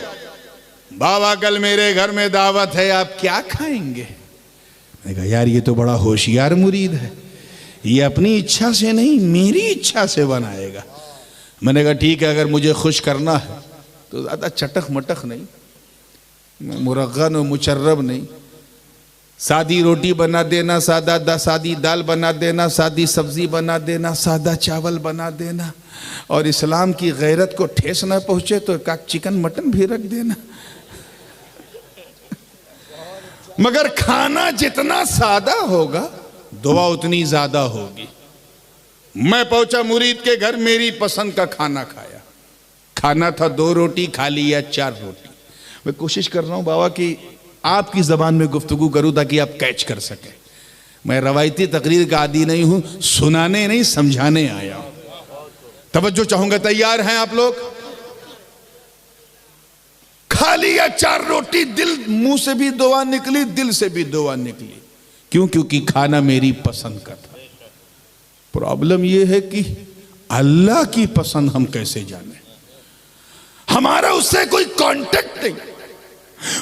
बाबा कल मेरे घर में दावत है, आप क्या खाएंगे? मैंने कहा यार ये तो बड़ा होशियार मुरीद है, ये अपनी इच्छा से नहीं मेरी इच्छा से बनाएगा. मैंने कहा ठीक है, अगर मुझे खुश करना है तो ज़्यादा चटक मटक नहीं, मुरग़्ग़न और मुचर्रब नहीं, सादी रोटी बना देना, सादी दाल बना देना, सादी सब्जी बना देना, सादा चावल बना देना, और इस्लाम की गैरत को ठेस ना पहुंचे तो एक चिकन मटन भी रख देना. मगर खाना जितना सादा होगा दुआ उतनी ज्यादा होगी. मैं पहुंचा मुरीद के घर, मेरी पसंद का खाना खाया. खाना था 2 रोटी, खा लिया 4 रोटी. मैं कोशिश कर रहा हूं बाबा कि आपकी जबान में गुफ्तगू करूं ताकि आप कैच कर सके. मैं रवायती तकरीर का आदी नहीं हूं, सुनाने नहीं समझाने आया हूं. तवज्जो चाहूंगा, तैयार हैं आप लोग? खा लिया 4 रोटी, दिल मुंह से भी दुआ निकली, दिल से भी दुआ निकली. क्यों? क्योंकि खाना मेरी पसंद का था. प्रॉब्लम यह है कि अल्लाह की पसंद हम कैसे जाने? हमारा उससे कोई कांटेक्ट नहीं.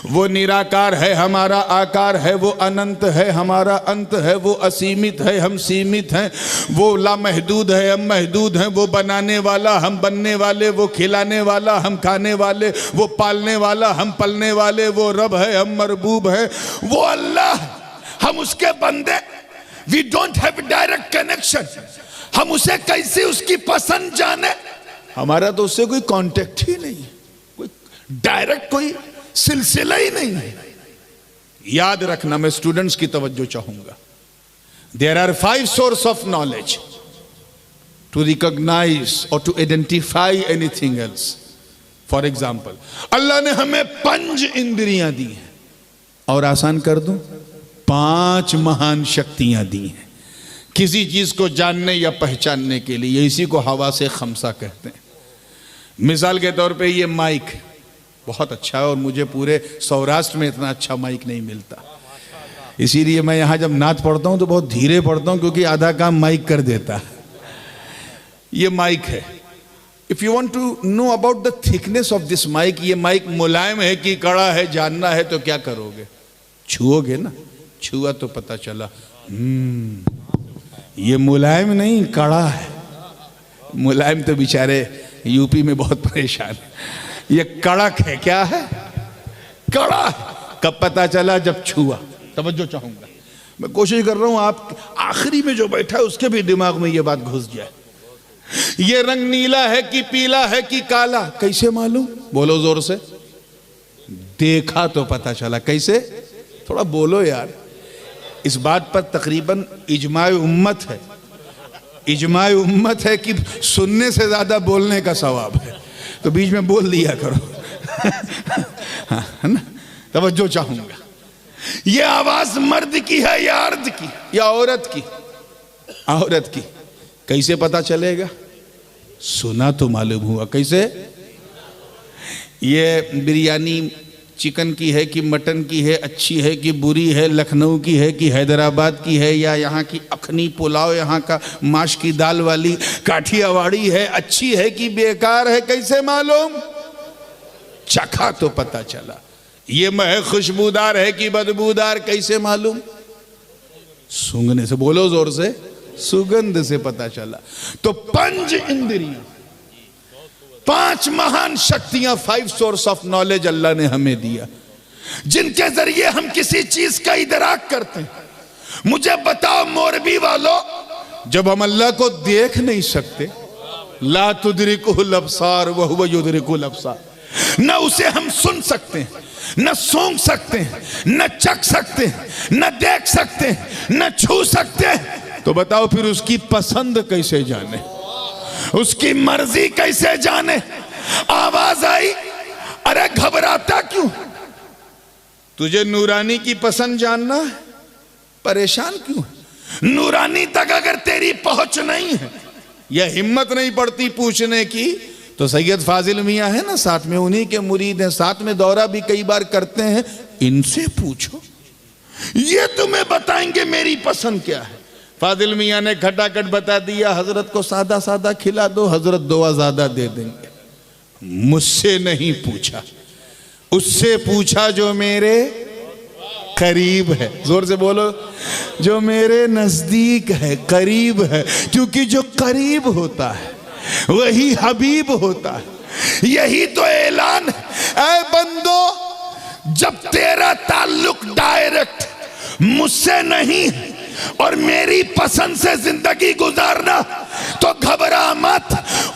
वो निराकार है, हमारा आकार है. वो अनंत है, हमारा अंत है. वो असीमित है, हम सीमित हैं. वो लामहदूद है, हम महदूद हैं. वो बनाने वाला, हम बनने वाले. वो खिलाने वाला, हम खाने वाले. वो पालने वाला, हम पलने वाले. वो रब है, हम मरबूब हैं. वो अल्लाह, हम उसके बंदे. We don't have direct connection. हम उसे कैसे उसकी पसंद जाने? हमारा तो उससे कोई कांटेक्ट ही नहीं, कोई डायरेक्ट कोई सिलसिला ही नहीं है. याद रखना, मैं स्टूडेंट्स की तवज्जो चाहूंगा. There are 5 source of knowledge to recognise और to identify anything else. For example, Allah ने हमें 5 इंद्रियां दी हैं, और आसान कर दूं, 5 महान शक्तियां दी हैं किसी चीज को जानने या पहचानने के लिए. इसी को हवा से खमसा कहते हैं. मिसाल के तौर पे ये माइक बहुत अच्छा है, और मुझे पूरे सौराष्ट्र में इतना अच्छा माइक नहीं मिलता. इसीलिए मैं यहाँ जब नात पढ़ता हूँ तो बहुत धीरे पढ़ता हूँ, क्योंकि आधा काम माइक कर देता है. ये माइक है. If you want to know about the thickness of this mic, ये माइक मुलायम है कि कड़ा है, जानना है तो क्या करोगे? छुओगे ना. छुआ तो पता चला ये मुलायम नहीं, कड़ा है. मुलायम तो बेचारे यूपी में बहुत परेशान है. ये कड़क है. क्या है? कड़ा है. कब पता चला? जब छुआ. तवज्जो चाहूंगा, मैं कोशिश कर रहा हूं आप आखिरी में जो बैठा है उसके भी दिमाग में ये बात घुस जाए. ये रंग नीला है कि पीला है कि काला, कैसे मालूम? बोलो जोर से. देखा तो पता चला. कैसे? थोड़ा बोलो यार. इस बात पर तकरीबन इजमाए उम्मत है. इजमाए उम्मत है कि सुनने से ज्यादा बोलने का सवाब है. तो बीच में बोल दिया करो. है ना? तवज्जो चाहूंगा. ये आवाज मर्द की है या अर्द की या औरत की? औरत की. कैसे पता चलेगा? सुना तो मालूम हुआ. कैसे? ये बिरयानी चिकन की है कि मटन की है, अच्छी है कि बुरी है, लखनऊ की है कि हैदराबाद की है, या यहाँ की अखनी पुलाव, यहाँ का माश की दाल वाली काठियावाड़ी है, अच्छी है कि बेकार है? कैसे मालूम? चखा तो पता चला. ये महक खुशबूदार है कि बदबूदार? कैसे मालूम? सूंघने से. बोलो जोर से. सुगंध से पता चला. तो 5 इंद्रियां, 5 महान शक्तियां, 5 सोर्स ऑफ नॉलेज अल्लाह ने हमें दिया, जिनके जरिए हम किसी चीज का इदराक करते हैं. मुझे बताओ मोरबी वालों, जब हम अल्लाह को देख नहीं सकते, ला तुदरिकुल अब्सार व हुवा युदरिकुल अब्सार, न उसे हम सुन सकते हैं, न सूंघ सकते हैं, न चख सकते हैं, न देख सकते हैं, न छू सकते हैं, तो बताओ फिर उसकी पसंद कैसे जाने? उसकी मर्जी कैसे जाने? आवाज आई, अरे घबराता क्यों? तुझे नूरानी की पसंद जानना है, परेशान क्यों? नूरानी तक अगर तेरी पहुंच नहीं है, यह हिम्मत नहीं पड़ती पूछने की, तो सैयद फाजिल मियाँ है ना साथ में, उन्हीं के मुरीद हैं, साथ में दौरा भी कई बार करते हैं। इनसे पूछो, ये तुम्हें बताएंगे मेरी पसंद क्या है। फाजिल मियाँ ने खटाखट बता दिया, हजरत को सादा सादा खिला दो, हजरत दुआ ज्यादा दे देंगे। मुझसे नहीं पूछा, उससे पूछा जो मेरे करीब है। जोर से बोलो, जो मेरे नजदीक है, करीब है। क्योंकि जो करीब होता है वही हबीब होता है। यही तो ऐलान है। ऐ बंदो, जब तेरा ताल्लुक डायरेक्ट मुझसे नहीं और मेरी पसंद से जिंदगी गुजारना, तो घबरा मत,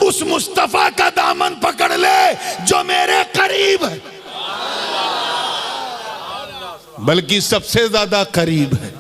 उस मुस्तफा का दामन पकड़ ले जो मेरे करीब है, बल्कि सबसे ज्यादा करीब है।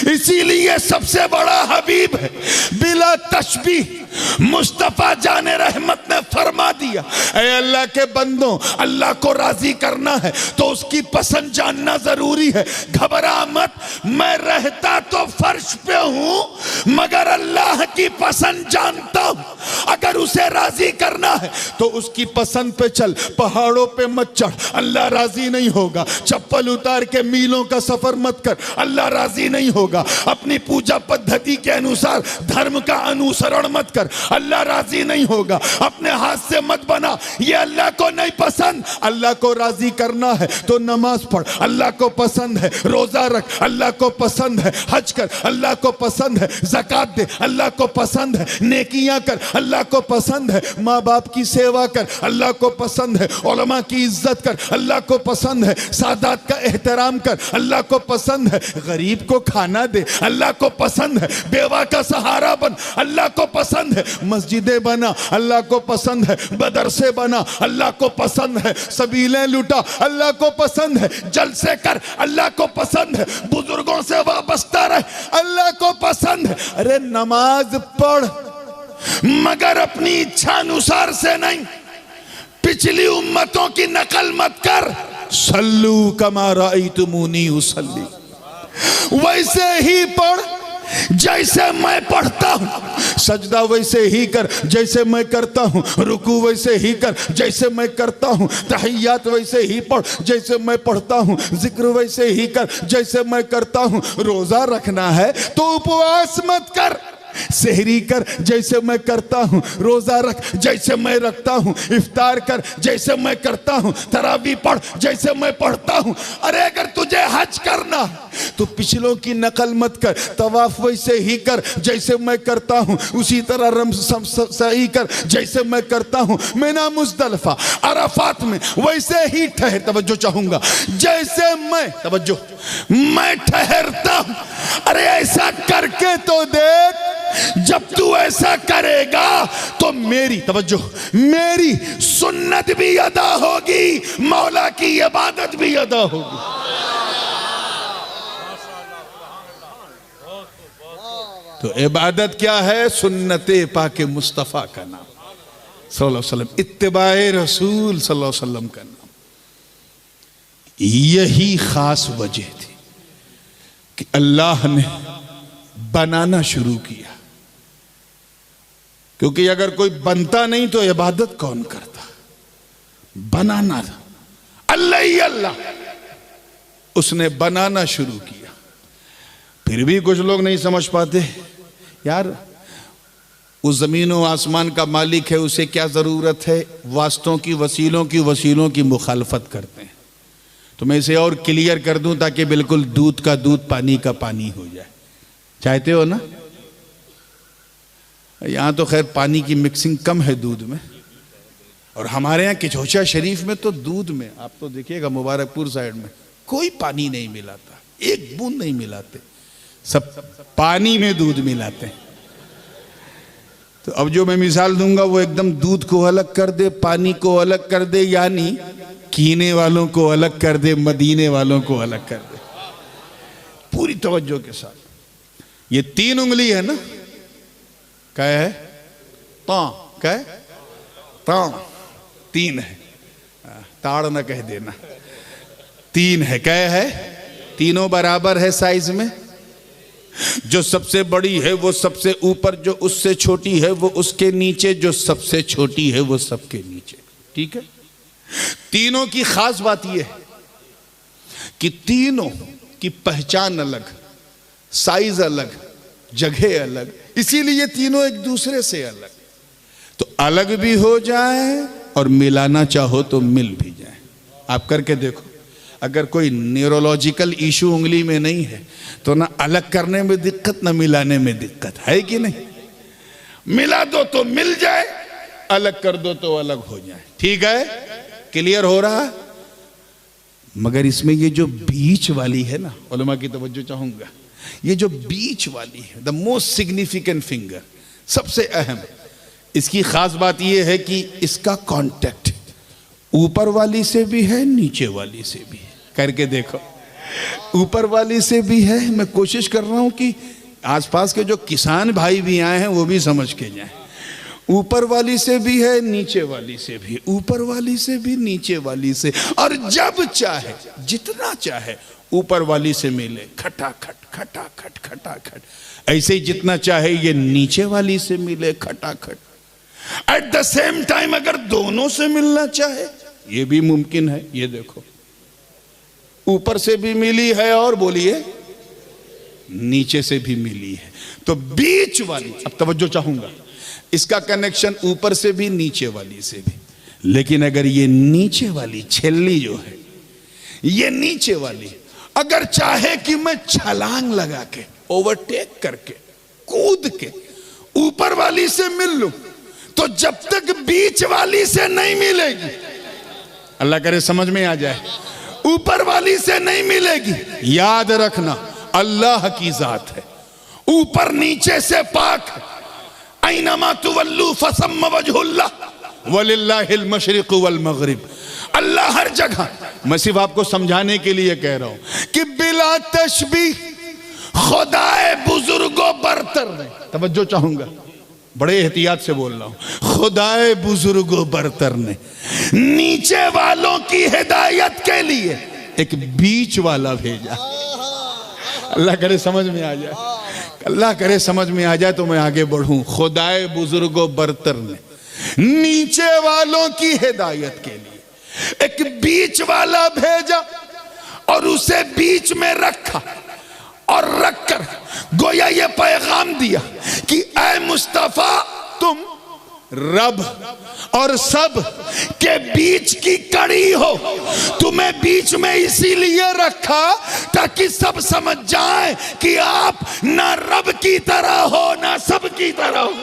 इसीलिए सबसे बड़ा हबीब है। बिला तशबीह मुस्तफा जाने रहमत ने फरमा दिया, ऐ अल्लाह के बंदों, अल्लाह को राजी करना है तो उसकी पसंद जानना जरूरी है। घबरा मत, मैं रहता तो फर्श पे हूं मगर अल्लाह की पसंद जानता हूं। अगर उसे राजी करना है तो उसकी पसंद पे चल, पहाड़ों पे मत चढ़, अल्लाह राजी नहीं होगा। चप्पल उतार के मीलों का सफर मत कर, अल्लाह राजी नहीं होगा। अपनी पूजा पद्धति के अनुसार धर्म का अनुसरण मत कर, अल्लाह राजी नहीं होगा। अपने हाथ से मत बना, ये अल्लाह को नहीं पसंद। अल्लाह को राजी करना है तो नमाज पढ़, अल्लाह को पसंद है। रोजा रख, अल्लाह को पसंद है। हज कर, अल्लाह को पसंद है। ज़कात दे, अल्लाह को पसंद है। नेकियां कर, अल्लाह को पसंद है। माँ बाप की सेवा कर, अल्लाह को पसंद है। उलमा की इज्जत कर, अल्लाह को पसंद है। सादात का एहतराम कर, अल्लाह को पसंद है। गरीब को खाना दे, अल्लाह को पसंद है। बेवा का सहारा बन, अल्लाह को पसंद है। मस्जिदें बना, अल्लाह को पसंद है। मदरसे बना, अल्लाह को पसंद है। सबीलें लुटा, अल्लाह को पसंद है। जलसे कर, अल्लाह को पसंद है। बुजुर्गों से वाबस्ता रह, अल्लाह को पसंद है। अरे नमाज पढ़ मगर अपनी इच्छा अनुसार से नहीं, पिछली उम्मतों की नकल मत कर। सल्लू कमा राअयतुमूनी उसल्ली, वैसे ही पढ़ जैसे मैं पढ़ता हूं। सजदा वैसे ही कर जैसे मैं करता हूं। रुकू वैसे ही कर जैसे मैं करता हूं। तहियात वैसे ही पढ़ जैसे मैं पढ़ता हूं। जिक्र वैसे ही कर जैसे मैं करता हूं। रोजा रखना है तो उपवास मत कर, सहरी कर जैसे मैं करता हूं। रोजा रख जैसे मैं रखता हूं। इफ्तार कर जैसे मैं करता हूं। तरावी पढ़ जैसे मैं पढ़ता हूं। अरे अगर तुझे हज करना तो पिछलों की नकल मत कर। तवाफ वैसे ही कर जैसे मैं करता हूं। उसी तरह सही कर जैसे मैं करता हूं। मिना मुज़दलिफा अरफात में वैसे ही ठहर, तवज्जो चाहूंगा, जैसे मैं, तवज्जो, मैं ठहरता हूं। अरे ऐसा करके तो देख, जब तू ऐसा करेगा तो मेरी, तवज्जो, मेरी सुन्नत भी अदा होगी, मौला की इबादत भी अदा होगी। तो इबादत क्या है? सुन्नते पाके मुस्तफ़ा का नाम सल्लल्लाहु अलैहि वसल्लम, इत्तिबाए रसूल सल्लल्लाहु अलैहि वसल्लम का नाम। यही खास वजह थी कि अल्लाह ने बनाना शुरू किया, क्योंकि अगर कोई बनता नहीं तो इबादत कौन करता? बनाना, अल्लाह ही अल्लाह, उसने बनाना शुरू किया। फिर भी कुछ लोग नहीं समझ पाते, यार उस जमीन और आसमान का मालिक है, उसे क्या जरूरत है? वास्तों की, वसीलों की मुखालफत करते हैं। तो मैं इसे और क्लियर कर दूं ताकि बिल्कुल दूध का दूध, पानी का पानी हो जाए। चाहते हो ना? यहां तो खैर पानी की मिक्सिंग कम है दूध में, और हमारे यहाँ किचौचा शरीफ में तो दूध में, आप तो देखिएगा मुबारकपुर साइड में कोई पानी नहीं मिलाता, एक बूंद नहीं मिलाते, सब पानी में दूध मिलाते हैं। तो अब जो मैं मिसाल दूंगा वो एकदम दूध को अलग कर दे, पानी को अलग कर दे, यानी कीने वालों को अलग कर दे, मदीने वालों को अलग कर दे। पूरी तवज्जो के साथ। ये 3 उंगली है ना, क्या है? क्या है? 3 है, ताड़ ना कह देना, 3 है। क्या है? तीनों बराबर है साइज में, जो सबसे बड़ी है वो सबसे ऊपर, जो उससे छोटी है वो उसके नीचे, जो सबसे छोटी है वो सबके नीचे। ठीक है। तीनों की खास बात यह है कि तीनों की पहचान अलग, साइज अलग, जगह अलग, इसीलिए तीनों एक दूसरे से अलग। तो अलग भी हो जाए और मिलाना चाहो तो मिल भी जाए। आप करके देखो, अगर कोई न्यूरोलॉजिकल इशू उंगली में नहीं है तो ना अलग करने में दिक्कत ना मिलाने में दिक्कत है कि नहीं। मिला दो तो मिल जाए, अलग कर दो तो अलग हो जाए। ठीक है, क्लियर हो रहा। मगर इसमें ये जो बीच वाली है ना, उलमा की तवज्जो चाहूंगा, ये जो बीच वाली है, द मोस्ट सिग्निफिकेंट फिंगर, सबसे अहम, इसकी खास बात यह है कि इसका कांटेक्ट ऊपर वाली से भी है, नीचे वाली से भी है। करके देखो, ऊपर वाली से भी है। मैं कोशिश कर रहा हूं कि आसपास के जो किसान भाई भी आए हैं वो भी समझ के जाएं। ऊपर वाली से भी है, नीचे वाली से भी, ऊपर वाली से भी, नीचे वाली से, और जब चाहे जितना चाहे ऊपर वाली से मिले, खटाखट खटाखट खटाखट। ऐसे ही जितना चाहे ये नीचे वाली से मिले, खटाखट। एट द सेम टाइम अगर दोनों से मिलना चाहे ये भी मुमकिन है। ये देखो, ऊपर से भी मिली है और बोलिए नीचे से भी मिली है। तो बीच वाली, अब तवज्जो चाहूंगा, इसका कनेक्शन ऊपर से भी, नीचे वाली से भी। लेकिन अगर ये नीचे वाली छेल्ली जो है, ये नीचे वाली अगर चाहे कि मैं छलांग लगा के, ओवरटेक करके, कूद के ऊपर वाली से मिल लूं, तो जब तक बीच वाली से नहीं मिलेगी, अल्लाह करे समझ में आ जाए, ऊपर वाली से नहीं मिलेगी। याद रखना, अल्लाह की जात है, ऊपर नीचे से पाक है। ऐनमा तुवल्लू फसम्म वजहुल्लाह वलिल्लाहिल मशरिक़ वल मग़रिब। अल्लाह हर जगह। मैं सिर्फ आपको समझाने के लिए कह रहा हूं कि बिला तशबीह खुदाए बुजुर्गो बरतर ने, तवज्जो चाहूंगा, बड़े एहतियात से बोल रहा हूं, खुदाए बुजुर्गो बरतर ने नीचे वालों की हिदायत के लिए एक बीच वाला भेजा। अल्लाह करे समझ में आ जाए, अल्लाह करे समझ में आ जाए तो मैं आगे बढ़ूं। खुदाए बुजुर्गो बरतर ने नीचे वालों की हिदायत के लिए एक बीच वाला भेजा और उसे बीच में रखा और रखकर गोया ये पैगाम दिया कि ऐ मुस्तफा, तुम रब और सब के बीच की कड़ी हो। तुम्हें बीच में इसीलिए रखा ताकि सब समझ जाए कि आप ना रब की तरह हो ना सब की तरह हो।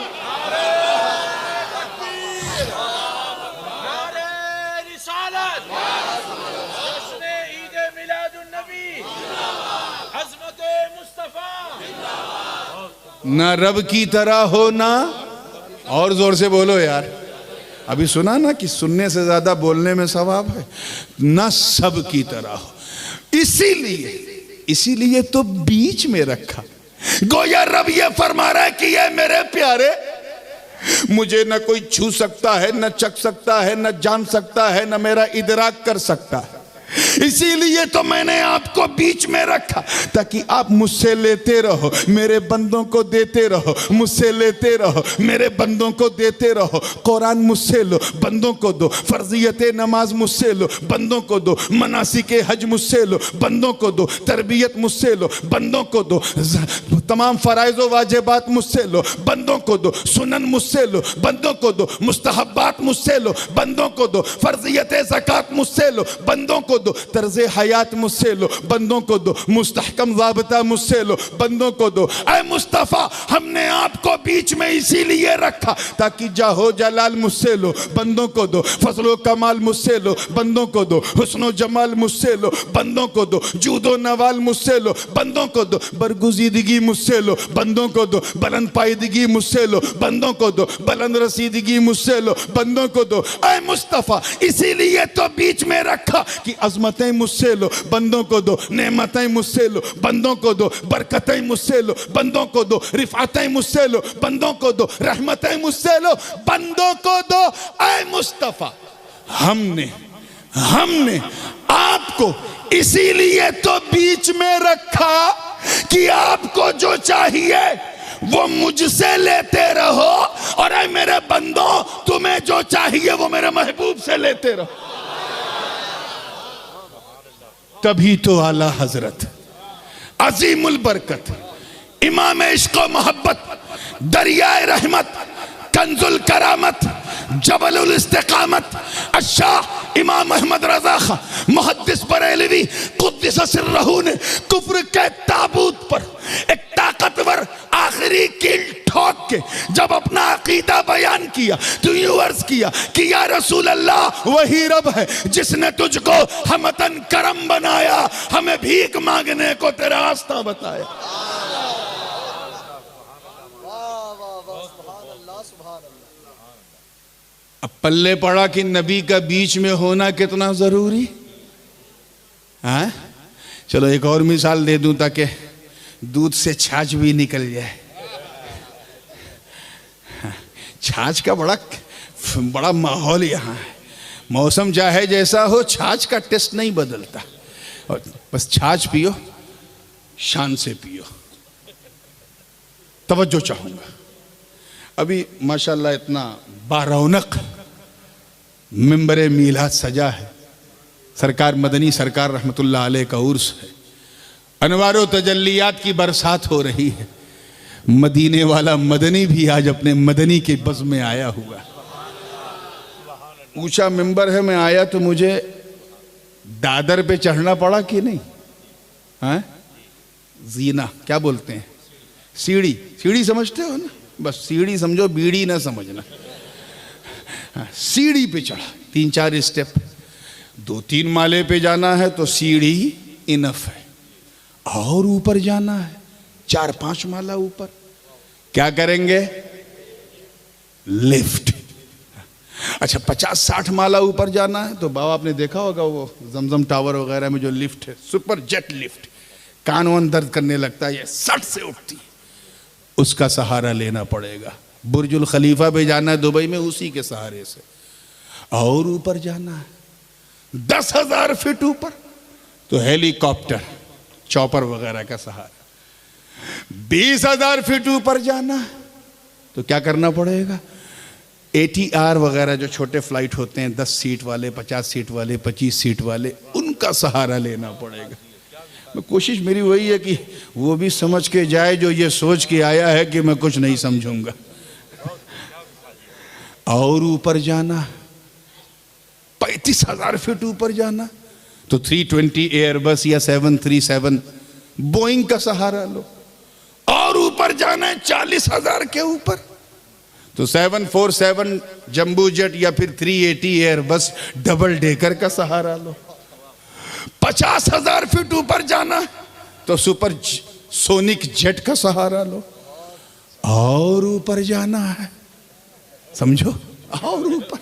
ना रब की तरह हो ना, और जोर से बोलो यार, अभी सुना ना कि सुनने से ज्यादा बोलने में सवाब है। ना सब की तरह हो, इसीलिए तो बीच में रखा। गोया रब ये फरमा रहा है कि ये मेरे प्यारे, मुझे न कोई छू सकता है, न चख सकता है, न जान सकता है, न मेरा इदराक कर सकता है। इसीलिए तो मैंने आपको बीच में रखा ताकि आप मुझसे लेते रहो, मेरे बंदों को देते रहो, मुझसे लेते रहो, मेरे बंदों को देते रहो। कुरान मुझसे लो, बंदों को दो। फर्जियत नमाज मुझसे लो, बंदों को दो। मनासिक हज मुझसे लो, बंदों को दो। तरबियत मुझसे लो, बंदों को दो। तमाम फराइज व वाजिबात मुझसे लो, बंदों को दो। सुनन मुझसे लो, बंदों को दो। मुस्तहब्बात मुझसे लो, बंदों को दो। फर्जियत ज़कात मुझसे लो, बंदों को दो। तर्ज़ हयात मुझसे लो, बंदों को दो। मुस्तहकम ज़ाबिता मुझसे लो, बंदों को दो। ऐ मुस्तफ़ा, हमने आपको बीच में इसीलिए रखा ताकि जाहो जलाल मुझसे लो, बंदों को दो। फजलो कमाल मुझसे लो, बंदों को दो। हुस्नो जमाल मुझसे लो, बंदों को दो। जूदो नवाल मुझसे लो, बंदों को दो। बरगुज़ीदगी मुझसे लो, बंदों को दो। बुलंद पायदगी मुझसे लो, बंदों को दो। बुलंद रसीदगी मुझसे लो, बंदों को दो। ऐ मुस्तफ़ा, इसीलिए तो बीच में रखा कि अज़मतें मुझसे लो, बंदों को दो। नेमतें मुझसे लो, बंदों को दो। बरकतें मुझसे लो, बंदों को दो। रिफ़ातें मुझसे लो, बंदों को दो। रहमतें मुझसे लो, बंदों को दो। ऐ मुस्तफ़ा, हमने आपको इसीलिए तो बीच में रखा कि आपको जो चाहिए वो मुझसे लेते रहो, और ऐ मेरे बंदो तुम्हें जो चाहिए वो मेरे महबूब से लेते रहो। तभी तो आला हजरत अजीमुल बरकत, इमाम इश्क व मोहब्बत, दरियाए रहमत, कंजुल करामत, जबलुल इस्तिकामत, अशाह इमाम अहमद रजा खां मुहद्दिस बरेलवी कुद्दिस सिर्रहू ने कुफ्र के ताबूत पर एक ताकतवर आखिरी कील ठोक के जब अपना अकीदा बयान किया तो यूं अर्ज किया कि या रसूल अल्लाह, वही रब है जिसने तुझको हमतन करम बनाया, हमें भीख मांगने को तेरा रास्ता बताया। अब पल्ले पड़ा कि नबी का बीच में होना कितना जरूरी है। चलो एक और मिसाल दे दूं ताकि दूध से छाछ भी निकल जाए। छाछ का बड़ा माहौल यहाँ है, मौसम चाहे जैसा हो छाछ का टेस्ट नहीं बदलता, और बस छाछ पियो, शान से पियो। तवज्जो चाहूंगा, अभी माशाल्लाह इतना बारौनक मिंबरे मीलाद सजा है, सरकार मदनी सरकार रहमतुल्लाह अलैह का उर्स है, अनवारो तजल्लियात की बरसात हो रही है। मदीने वाला मदनी भी आज अपने मदनी के बज़ में आया हुआ। ऊंचा मिंबर है, मैं आया तो मुझे दादर पे चढ़ना पड़ा कि नहीं? हाँ, जीना क्या बोलते हैं, सीढ़ी, सीढ़ी समझते हो ना, बस सीढ़ी समझो, बीड़ी ना समझना। सीढ़ी पे चढ़ा, 3-4 स्टेप, 2-3 माले पे जाना है तो सीढ़ी इनफ है, और ऊपर जाना है 4-5 माला ऊपर, क्या करेंगे? लिफ्ट। अच्छा 50-60 माला ऊपर जाना है तो बाबा आपने देखा होगा वो जमजम टावर वगैरह में जो लिफ्ट है, सुपर जेट लिफ्ट, कान वान दर्द करने लगता है, ये सट से उठती, उसका सहारा लेना पड़ेगा। बुर्जुल खलीफा पे जाना है दुबई में, उसी के सहारे से। और ऊपर जाना है 10,000 फीट ऊपर तो हेलीकॉप्टर, चॉपर वगैरह का सहारा। 20,000 फीट ऊपर जाना है तो क्या करना पड़ेगा? ATR वगैरह जो छोटे फ्लाइट होते हैं, 10 सीट वाले, 50 सीट वाले, 25 सीट वाले, उनका सहारा लेना पड़ेगा। कोशिश मेरी वही है कि वो भी समझ के जाए जो ये सोच के आया है कि मैं कुछ नहीं समझूंगा। और ऊपर जाना 35,000 फीट ऊपर जाना तो 320 एयरबस या 737 बोइंग का सहारा लो। और ऊपर जाना है 40,000 के ऊपर तो 747 जंबू जेट या फिर 380 एयरबस डबल डेकर का सहारा लो। 50,000 फीट ऊपर जाना तो सुपर सोनिक जेट का सहारा लो। और ऊपर जाना है, समझो, और ऊपर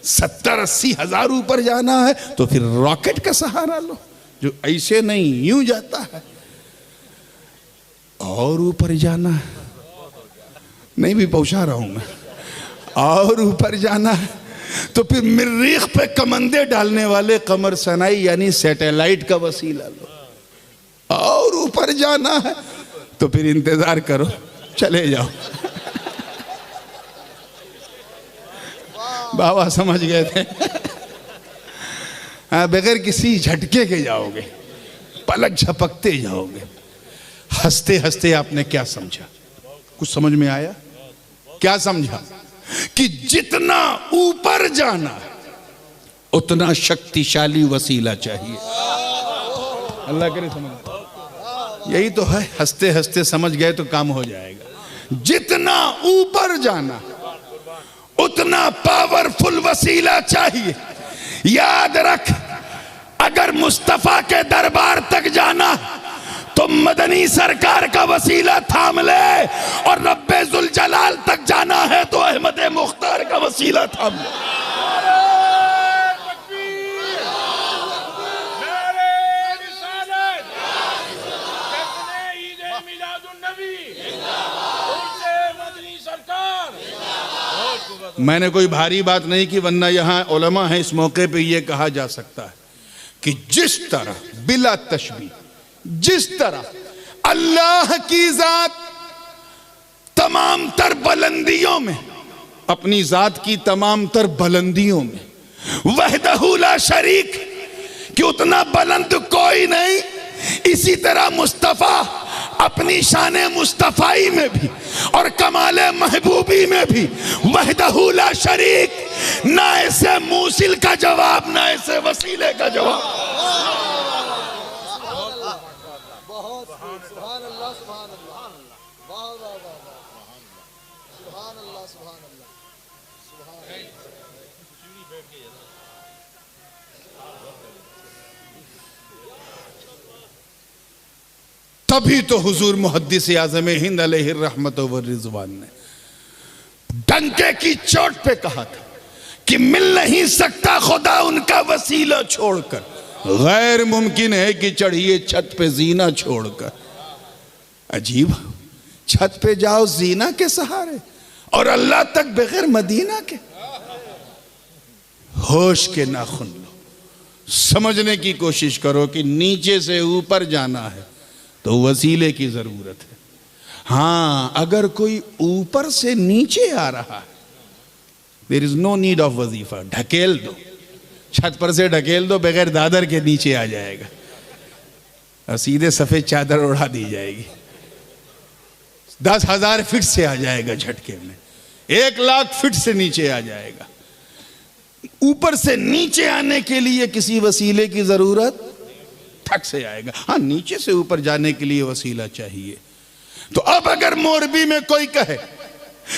70-80 हजार ऊपर जाना है तो फिर रॉकेट का सहारा लो, जो ऐसे नहीं यूं जाता है। और ऊपर जाना है, नहीं भी पहुंचा रहा हूं मैं। और ऊपर जाना है तो फिर मरीख पे कमंदे डालने वाले कमर सनाई यानी सैटेलाइट का वसीला लो। और ऊपर जाना है तो फिर इंतजार करो, चले जाओ। बाबा समझ गए थे। हाँ, बगैर किसी झटके के जाओगे, पलक झपकते जाओगे। हंसते हंसते आपने क्या समझा? कुछ समझ में आया? क्या समझा? कि जितना ऊपर जाना उतना शक्तिशाली वसीला चाहिए। अल्लाह करे समझ, यही तो है, हंसते हंसते समझ गए तो काम हो जाएगा। जितना ऊपर जाना उतना पावरफुल वसीला चाहिए। याद रख, अगर मुस्तफा के दरबार तक जाना तो मदनी सरकार का वसीला थाम ले, और रब्बे जुल जलाल तक जाना है तो अहमद मुख्तार का वसीला थाम ले। मैंने कोई भारी बात नहीं की, वरना यहां उलमा है, इस मौके पे ये कहा जा सकता है कि जिस तरह बिला तशबीह, जिस तरह अल्लाह की जात तमाम तर बुलंदियों में, अपनी जात की तमाम तर बुलंदियों में वहदहू ला शरीक, कि उतना बुलंद कोई नहीं। इसी तरह मुस्तफ़ा अपनी शाने मुस्तफ़ाई में भी और कमाले महबूबी में भी वहदहू ला शरीक, ना ऐसे मूसिल का जवाब ना ऐसे वसीले का जवाब। तभी तो हुजूर मुहद्दिस आज़म हिंद अलैहि रहमत व रिज़वान ने डंके की चोट पे कहा था कि मिल नहीं सकता खुदा उनका वसीला छोड़कर, गैर मुमकिन है कि चढ़िए छत पे जीना छोड़कर। अजीब, छत पे जाओ जीना के सहारे और अल्लाह तक बगैर मदीना के। होश के नाखुन लो, समझने की कोशिश करो कि नीचे से ऊपर जाना है तो वसीले की जरूरत है। हाँ, अगर कोई ऊपर से नीचे आ रहा है, there is no need of वजीफा, ढकेल दो, छत पर से ढकेल दो, बगैर दादर के नीचे आ जाएगा और सीधे सफेद चादर उड़ा दी जाएगी। 10,000 फीट से आ जाएगा झटके में, 1,00,000 फीट से नीचे आ जाएगा। ऊपर से नीचे आने के लिए किसी वसीले की जरूरत ठक से आएगा। हाँ, नीचे से ऊपर जाने के लिए वसीला चाहिए। तो अब अगर मोरबी में कोई कहे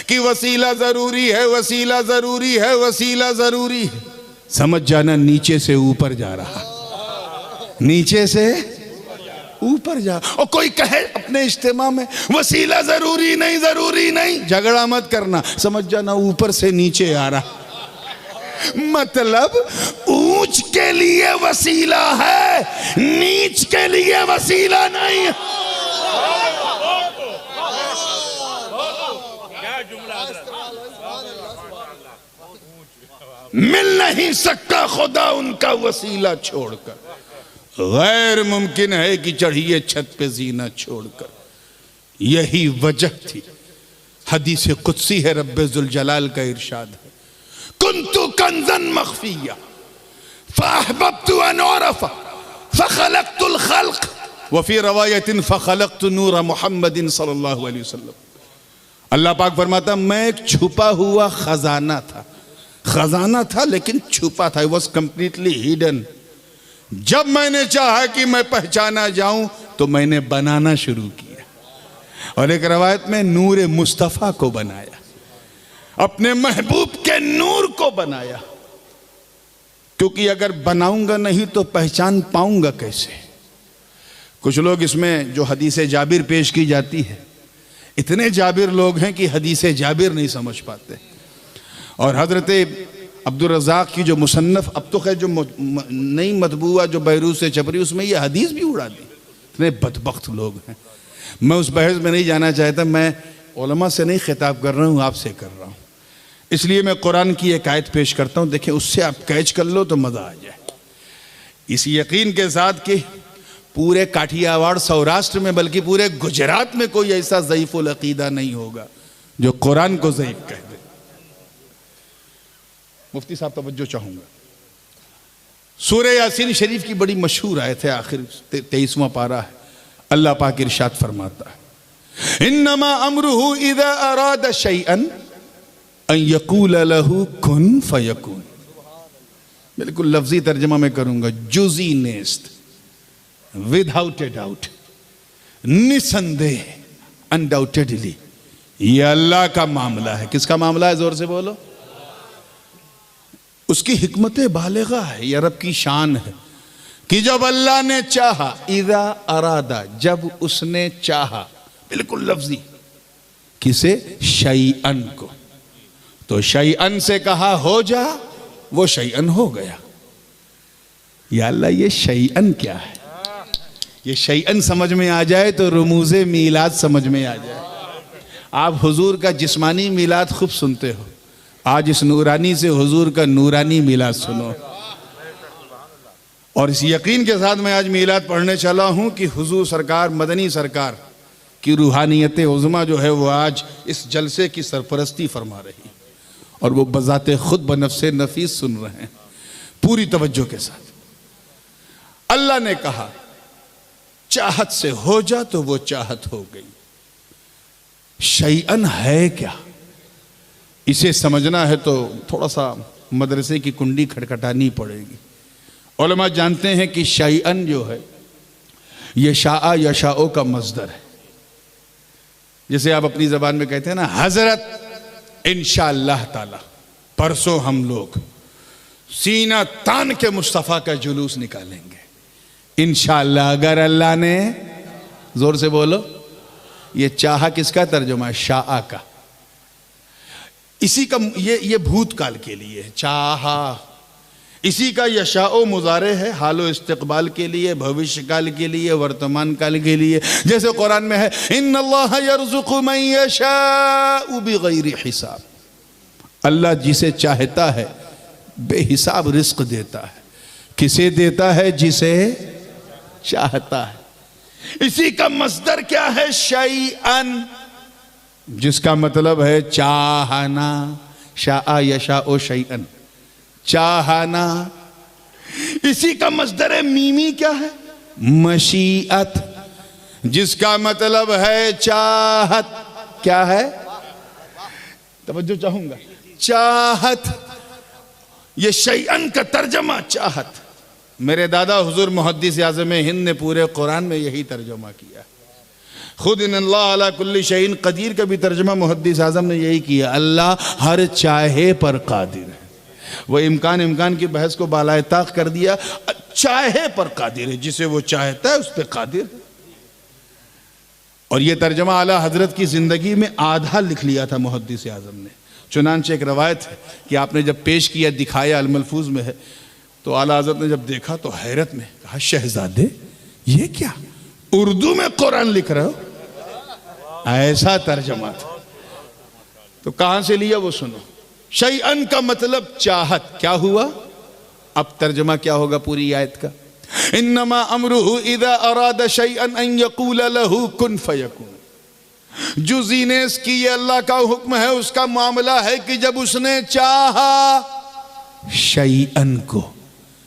कि वसीला जरूरी है, वसीला जरूरी है, वसीला जरूरी है, समझ जाना नीचे से ऊपर जा रहा, नीचे से ऊपर जा। और कोई कहे अपने इज्तिमा में वसीला जरूरी नहीं, जरूरी नहीं, झगड़ा मत करना, समझ जाना ऊपर से नीचे आ रहा। मतलब ऊंच के लिए वसीला है, नीच के लिए वसीला नहीं है। मिल नहीं सकता खुदा उनका वसीला छोड़कर, गैर मुमकिन है कि चढ़िए छत पे जीना छोड़कर। यही वजह थी, हदीस कुदसी है, रब्बे जुल जलाल का इरशाद है, कुन्तु कंज़न मख्फिया फ़अहबब्तु अन उरफ़ फ़ख़लक़तुल ख़ल्क़ वफ़ी रवायतिन फ़ख़लक़तु नूर मुहम्मदिन सल्लल्लाहु अलैहि वसल्लम। अल्लाह पाक फरमाता, मैं एक छुपा हुआ खजाना था, खजाना था लेकिन छुपा था, वॉज कंप्लीटली हिडन। जब मैंने चाहा कि मैं पहचाना जाऊं तो मैंने बनाना शुरू किया, और एक रवायत में नूर मुस्तफ़ा को बनाया, अपने महबूब के नूर को बनाया। क्योंकि अगर बनाऊंगा नहीं तो पहचान पाऊंगा कैसे। कुछ लोग इसमें जो हदीस जाबिर पेश की जाती है, इतने जाबिर लोग हैं कि हदीस जाबिर नहीं समझ पाते। और हजरत अब्दुल रज़ाक की जो मुसन्नफ, अब तो खैर जो नई मतबूआ जो बैरूत से छपरी, उसमें ये हदीस भी उड़ा दी। इतने बदबख्त लोग हैं। मैं उस बहस में नहीं जाना चाहता, मैं उलमा से नहीं खिताब कर रहा हूँ, आपसे कर रहा हूँ। इसलिए मैं कुरान की एक आयत पेश करता हूँ, देखिए उससे आप कैच कर लो तो मज़ा आ जाए। इस यकीन के साथ कि पूरे काठियावाड़ सौराष्ट्र में बल्कि पूरे गुजरात में कोई ऐसा ज़ईफ़ुल अक़ीदा नहीं होगा जो कुरान को ज़ईफ़ कह दे। मुफ्ती साहब तवज्जो चाहूँगा, सूरह यासीन शरीफ की बड़ी मशहूर आयत है, आखिर 23वां पारा है। अल्लाह पाक इरशाद फरमाता है, इन्नमा अमरुहु इज़ा अरादा शैअन अन यक़ूल लहू कुन फयकून। बिल्कुल लफ्जी तर्जमा में करूंगा, जुज़ी नेस्त, विदाउट ए डाउट, निसंदेह, अनडाउटेडली, यह अल्लाह का मामला है। किसका मामला है? जोर से बोलो। उसकी हिकमत बालिगा है, यह रब की शान है कि जब अल्लाह ने चाहा, इज़ा अरादा, जब उसने चाहा, बिल्कुल लफ्जी, किसे? शैअन को। तो शैअन से कहा हो जा, वो शैअन हो गया। या अल्लाह, ये शैअन क्या है? ये शैअन समझ में आ जाए तो रुमूज़े मीलाद समझ में आ जाए। आप हुजूर का जिस्मानी मीलाद खूब सुनते हो, आज इस नूरानी से हुजूर का नूरानी मिलाद सुनो। और इस यकीन के साथ मैं आज मीलाद पढ़ने चला हूं कि हुजूर सरकार, मदनी सरकार की रूहानियत उज़्मा जो है वो आज इस जलसे की सरपरस्ती फरमा रही और वो बज़ाते खुद बनफ्से नफीस सुन रहे हैं पूरी तवज्जो के साथ। अल्लाह ने कहा चाहत से हो जा तो वो चाहत हो गई। शैअन है क्या, इसे समझना है तो थोड़ा सा मदरसे की कुंडी खटखटानी पड़ेगी। उलमा जानते हैं कि शैअन जो है ये शाआ यशाओ का मस्दर है। जैसे आप अपनी जबान में कहते हैं ना, हजरत इंशाअल्लाह ताला परसों हम लोग सीना तान के मुस्तफ़ा का जुलूस निकालेंगे इंशाअल्लाह, अगर अल्लाह ने, जोर से बोलो। ये चाहा किसका तर्जुमा है? शाआ का। इसी का ये भूतकाल के लिए है चाहा। इसी का यशाओ मुजारे है हालो इस्तिकबाल के लिए, भविष्य काल के लिए, वर्तमान काल के लिए। जैसे कुरान में है इन्नल्लाह यर्ज़ुक़ु मन यशाउ बिग़ैरि हिसाब, अल्लाह जिसे चाहता है बेहिसाब रिस्क देता है। किसे देता है? जिसे चाहता है। इसी का मस्दर क्या है? शैअन, जिसका मतलब है चाहना। शाआ यशाओ शैअन, चाहना। इसी का मस्दर मीमी क्या है? मशीअत, जिसका मतलब है चाहत। क्या है? तवज्जो चाहूंगा। चाहत, ये शैअन का तर्जमा चाहत। मेरे दादा हुजूर मुहद्दिस आज़म हिंद ने पूरे कुरान में यही तर्जमा किया। खुद इन्नल्लाह अला कुल्ली शैइन कदीर का भी तर्जमा मुहद्दिस आज़म ने यही किया, अल्लाह हर चाहे पर कादिर है। वो इम्कान की बहस को बालाए ताक कर दिया, चाहे पर कादिर है, जिसे वो चाहता है उस पर कादिर है। और ये तर्जमा आला हजरत की जिंदगी में आधा लिख लिया था मुहद्दिस आज़म ने। चुनांचे एक रवायत है कि आपने जब पेश किया, दिखाया, अल-मलफूज में है, तो आला हजरत ने जब देखा तो हैरत में कहा, शहजादे ये क्या, उर्दू में कुरान लिख रहे हो? ऐसा तर्जमा था। तो कहां से लिया वो सुनो। शैअन का मतलब चाहत। क्या हुआ? अब तर्जमा क्या होगा पूरी आयत का? इन्नमा अमरुहु इज़ा अरादा शैअन अन यक़ूल लहू कुन फयकुन। जो जीनेस की ये अल्लाह का हुक्म है, उसका मामला है कि जब उसने चाहा शैअन को,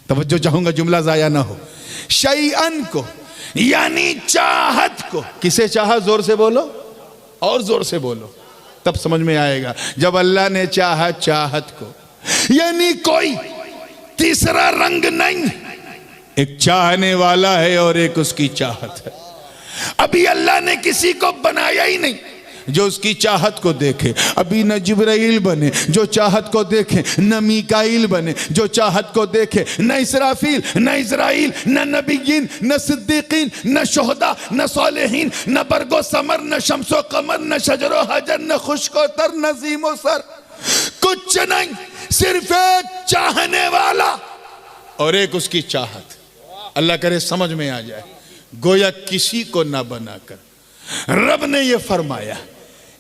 तवज्जो चाहूंगा जुमला जाया ना हो, शैअन को यानी चाहत को। किसे चाहा? जोर से बोलो, और जोर से बोलो, तब समझ में आएगा। जब अल्लाह ने चाहा चाहत को, यानी कोई तीसरा रंग नहीं, एक चाहने वाला है और एक उसकी चाहत है। अभी अल्लाह ने किसी को बनाया ही नहीं जो उसकी चाहत को देखे। अभी न जिब्राइल बने जो चाहत को देखे, न मीकाइल बने जो चाहत को देखे, न इसराफील, न इज़राइल, न नबीयीन, न सिद्दीकीन, न शुहदा, न सालिहीन, न बरगो समर, न शम्सो कमर, न शजरो हजर, न खुश्को तर, न ज़ीमो सर, कुछ नहीं, सिर्फ एक चाहने वाला और एक उसकी चाहत। अल्लाह करे समझ में आ जाए। गोया किसी को ना बनाकर रब ने यह फरमाया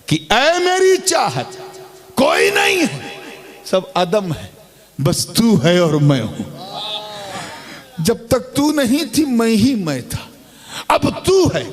कि ऐ मेरी चाहत, कोई नहीं है, सब अदम है, बस तू है और मैं हूं। जब तक तू नहीं थी मैं ही मैं था, अब तू है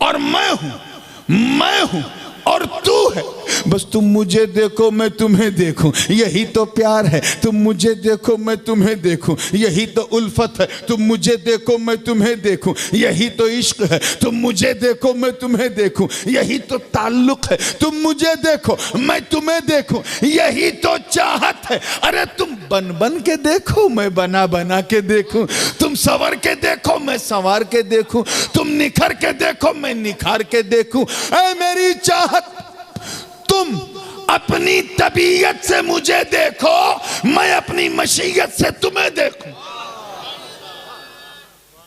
और मैं हूं और तू है। बस तुम मुझे देखो मैं तुम्हें देखूं, यही तो प्यार है। तुम मुझे देखो मैं तुम्हें देखूं, यही तो उल्फत है। तुम मुझे देखो मैं तुम्हें देखूं, यही तो इश्क है। तुम मुझे देखो मैं तुम्हें देखूं, यही तो ताल्लुक है। तुम मुझे देखो मैं तुम्हें देखूं, यही तो चाहत है। अरे तुम बन बन के देखो मैं बना बना के देखूं, तुम संवर के देखो मैं संवार के देखूं, तुम निखर के देखो मैं निखार के देखूं। ऐ मेरी चाहत, तुम अपनी तबीयत से मुझे देखो, मैं अपनी मशीयत से तुम्हें देखूं।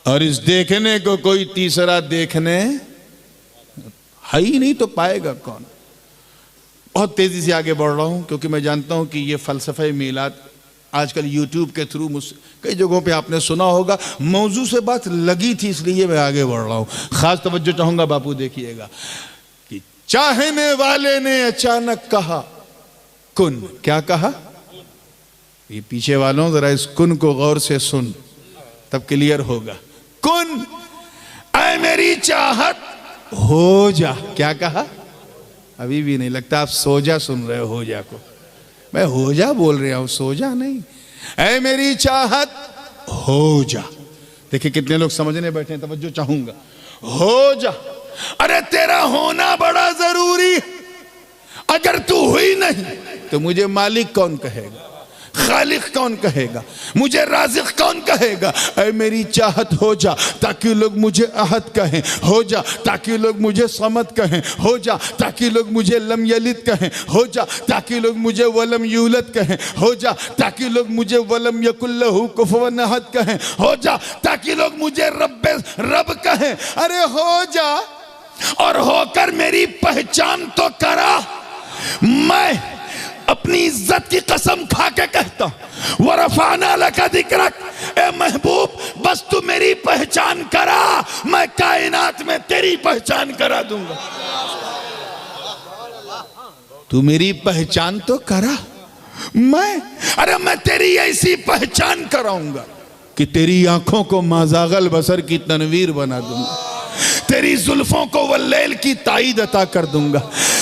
और इस देखने को कोई तीसरा देखने है ही नहीं तो पाएगा कौन। बहुत तेजी से आगे बढ़ रहा हूं क्योंकि मैं जानता हूं कि ये फलसफे मीलाद आजकल यूट्यूब के थ्रू कई जगहों पे आपने सुना होगा। मौजू से बात लगी थी इसलिए मैं आगे बढ़ रहा हूं। खास तवज्जो चाहूंगा, बापू देखिएगा। चाहने वाले ने अचानक कहा कुन। क्या कहा? ये पीछे वालों जरा इस कुन को गौर से सुन। तब क्लियर होगा। कुन, ऐ मेरी चाहत हो जा। क्या कहा? अभी भी नहीं लगता आप सो जा सुन रहे हो जा को। मैं हो जा बोल रहा हूं, सो जा नहीं। ऐ मेरी चाहत हो जा। देखिए कितने लोग समझने बैठे हैं, तवज्जो चाहूंगा। हो जा, अरे तेरा होना बड़ा जरूरी है। अगर तू हुई नहीं तो मुझे मालिक कौन कहेगा, खालिक कौन कहेगा, मुझे राज़िक कौन कहेगा। ऐ मेरी चाहत हो जा ताकि लोग मुझे अहद कहें, हो जा ताकि लोग मुझे समद कहें, हो जा ताकि लोग मुझे लम यलिद कहें, हो जा ताकि लोग मुझे वलम यूलद कहें, हो जा ताकि लोग मुझे वलम यकुल लहू कुफुवन अहद कहें, हो जा ताकि लोग मुझे रब कहें। अरे हो जा और होकर मेरी पहचान तो करा। मैं अपनी इज्जत की कसम खा के कहता हूं, वरफाना लका दिक्रक, ए महबूब बस तू मेरी पहचान करा, मैं कायनात में तेरी पहचान करा दूंगा। तू मेरी पहचान तो करा। मैं तेरी ऐसी पहचान कराऊंगा कि तेरी आंखों को माजागल बसर की तनवीर बना दूंगा, तेरी जुल्फों को वल्लैल की ताईद अता कर दूंगा,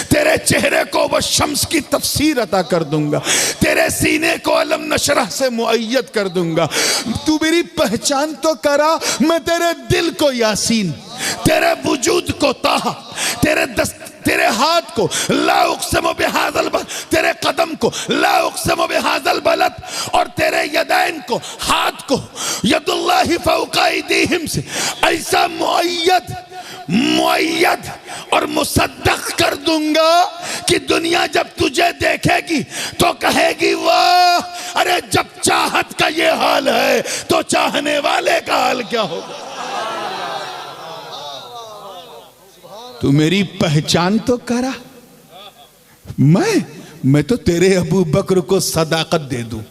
तेरे चेहरे को वह शम्स की तफसीर अता कर दूंगा, तेरे सीने को अलम नशरह से मुअय्यद कर दूंगा। तू मेरी पहचान तो करा। मैं तेरे दिल को यासीन, तेरे वजूद को ताहा, तेरे हाथ को ला उक़्सिमु बिहाज़ल बलद, तेरे कदम को ला उक़्सिमु बिहाज़ल बलद, और तेरे यदैन को, हाथ को यदुल्लाहि फ़ौक़ा अयदीहिम से ऐसा मुअय्यद और मुसद्दक़ कर दूंगा कि दुनिया जब तुझे देखेगी तो कहेगी वाह, अरे जब चाहत का ये हाल है तो चाहने वाले का हाल क्या होगा। तू मेरी पहचान तो करा। मैं तो तेरे अबू बकर को सदाकत दे दूं।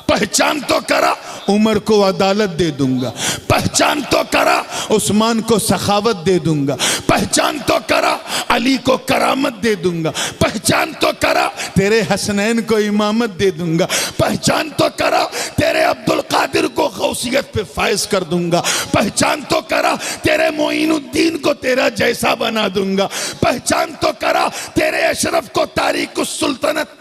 पहचान तो करा, उमर को अदालत दे दूंगा। पहचान तो करा, उस्मान को सखावत दे दूंगा। पहचान तो करा, अली को करामत दे दूंगा। पहचान तो करा, तेरे हसनैन को इमामत दे दूंगा। पहचान तो करा, तेरे अब्दुल कादिर को गौसियत पे फायज कर दूंगा। पहचान तो करा, तेरे मोइनुद्दीन को तेरा जैसा बना दूंगा। पहचान तो करा, तेरे अशरफ को तारीख सुल्तानत,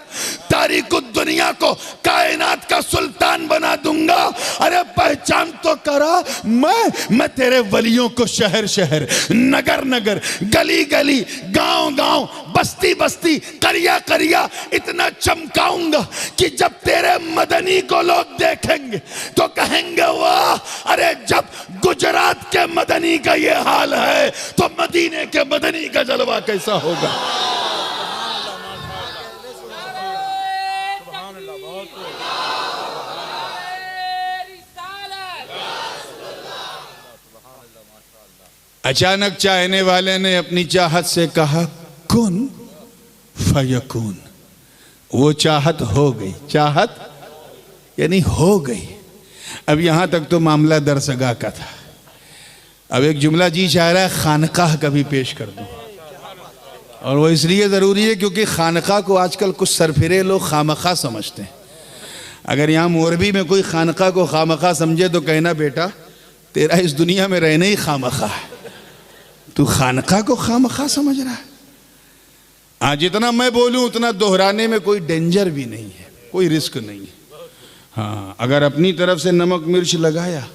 तारीख दुनिया को कायनात का सुल्तान बना दूंगा। अरे पहचान तो करा। मैं तेरे वलियों को शहर शहर, नगर नगर, गली गली, गांव गांव, बस्ती बस्ती, करिया करिया इतना चमकाऊंगा कि जब तेरे मदनी को लोग देखेंगे तो कहेंगे वाह, अरे जब गुजरात के मदनी का ये हाल है तो मदीने के मदनी का जलवा कैसा होगा। अचानक चाहने वाले ने अपनी चाहत से कहा कुन फयकून। वो चाहत हो गई। चाहत यानी हो गई। अब यहां तक तो मामला दरसगाह का था। अब एक जुमला जी चाह रहा है खानकाह का भी पेश कर दूं, और वो इसलिए ज़रूरी है क्योंकि खानकाह को आजकल कुछ सरफिरे लोग खामखा समझते हैं। अगर यहाँ मोरबी में कोई खानकाह को खामखा समझे तो कहना बेटा तेरा इस दुनिया में रहना ही खामखा है, तू खानकाह को खामखा समझ रहा है। हाँ, जितना मैं बोलूं उतना दोहराने में कोई डेंजर भी नहीं है, कोई रिस्क नहीं है। हाँ, अगर अपनी तरफ से नमक मिर्च लगाया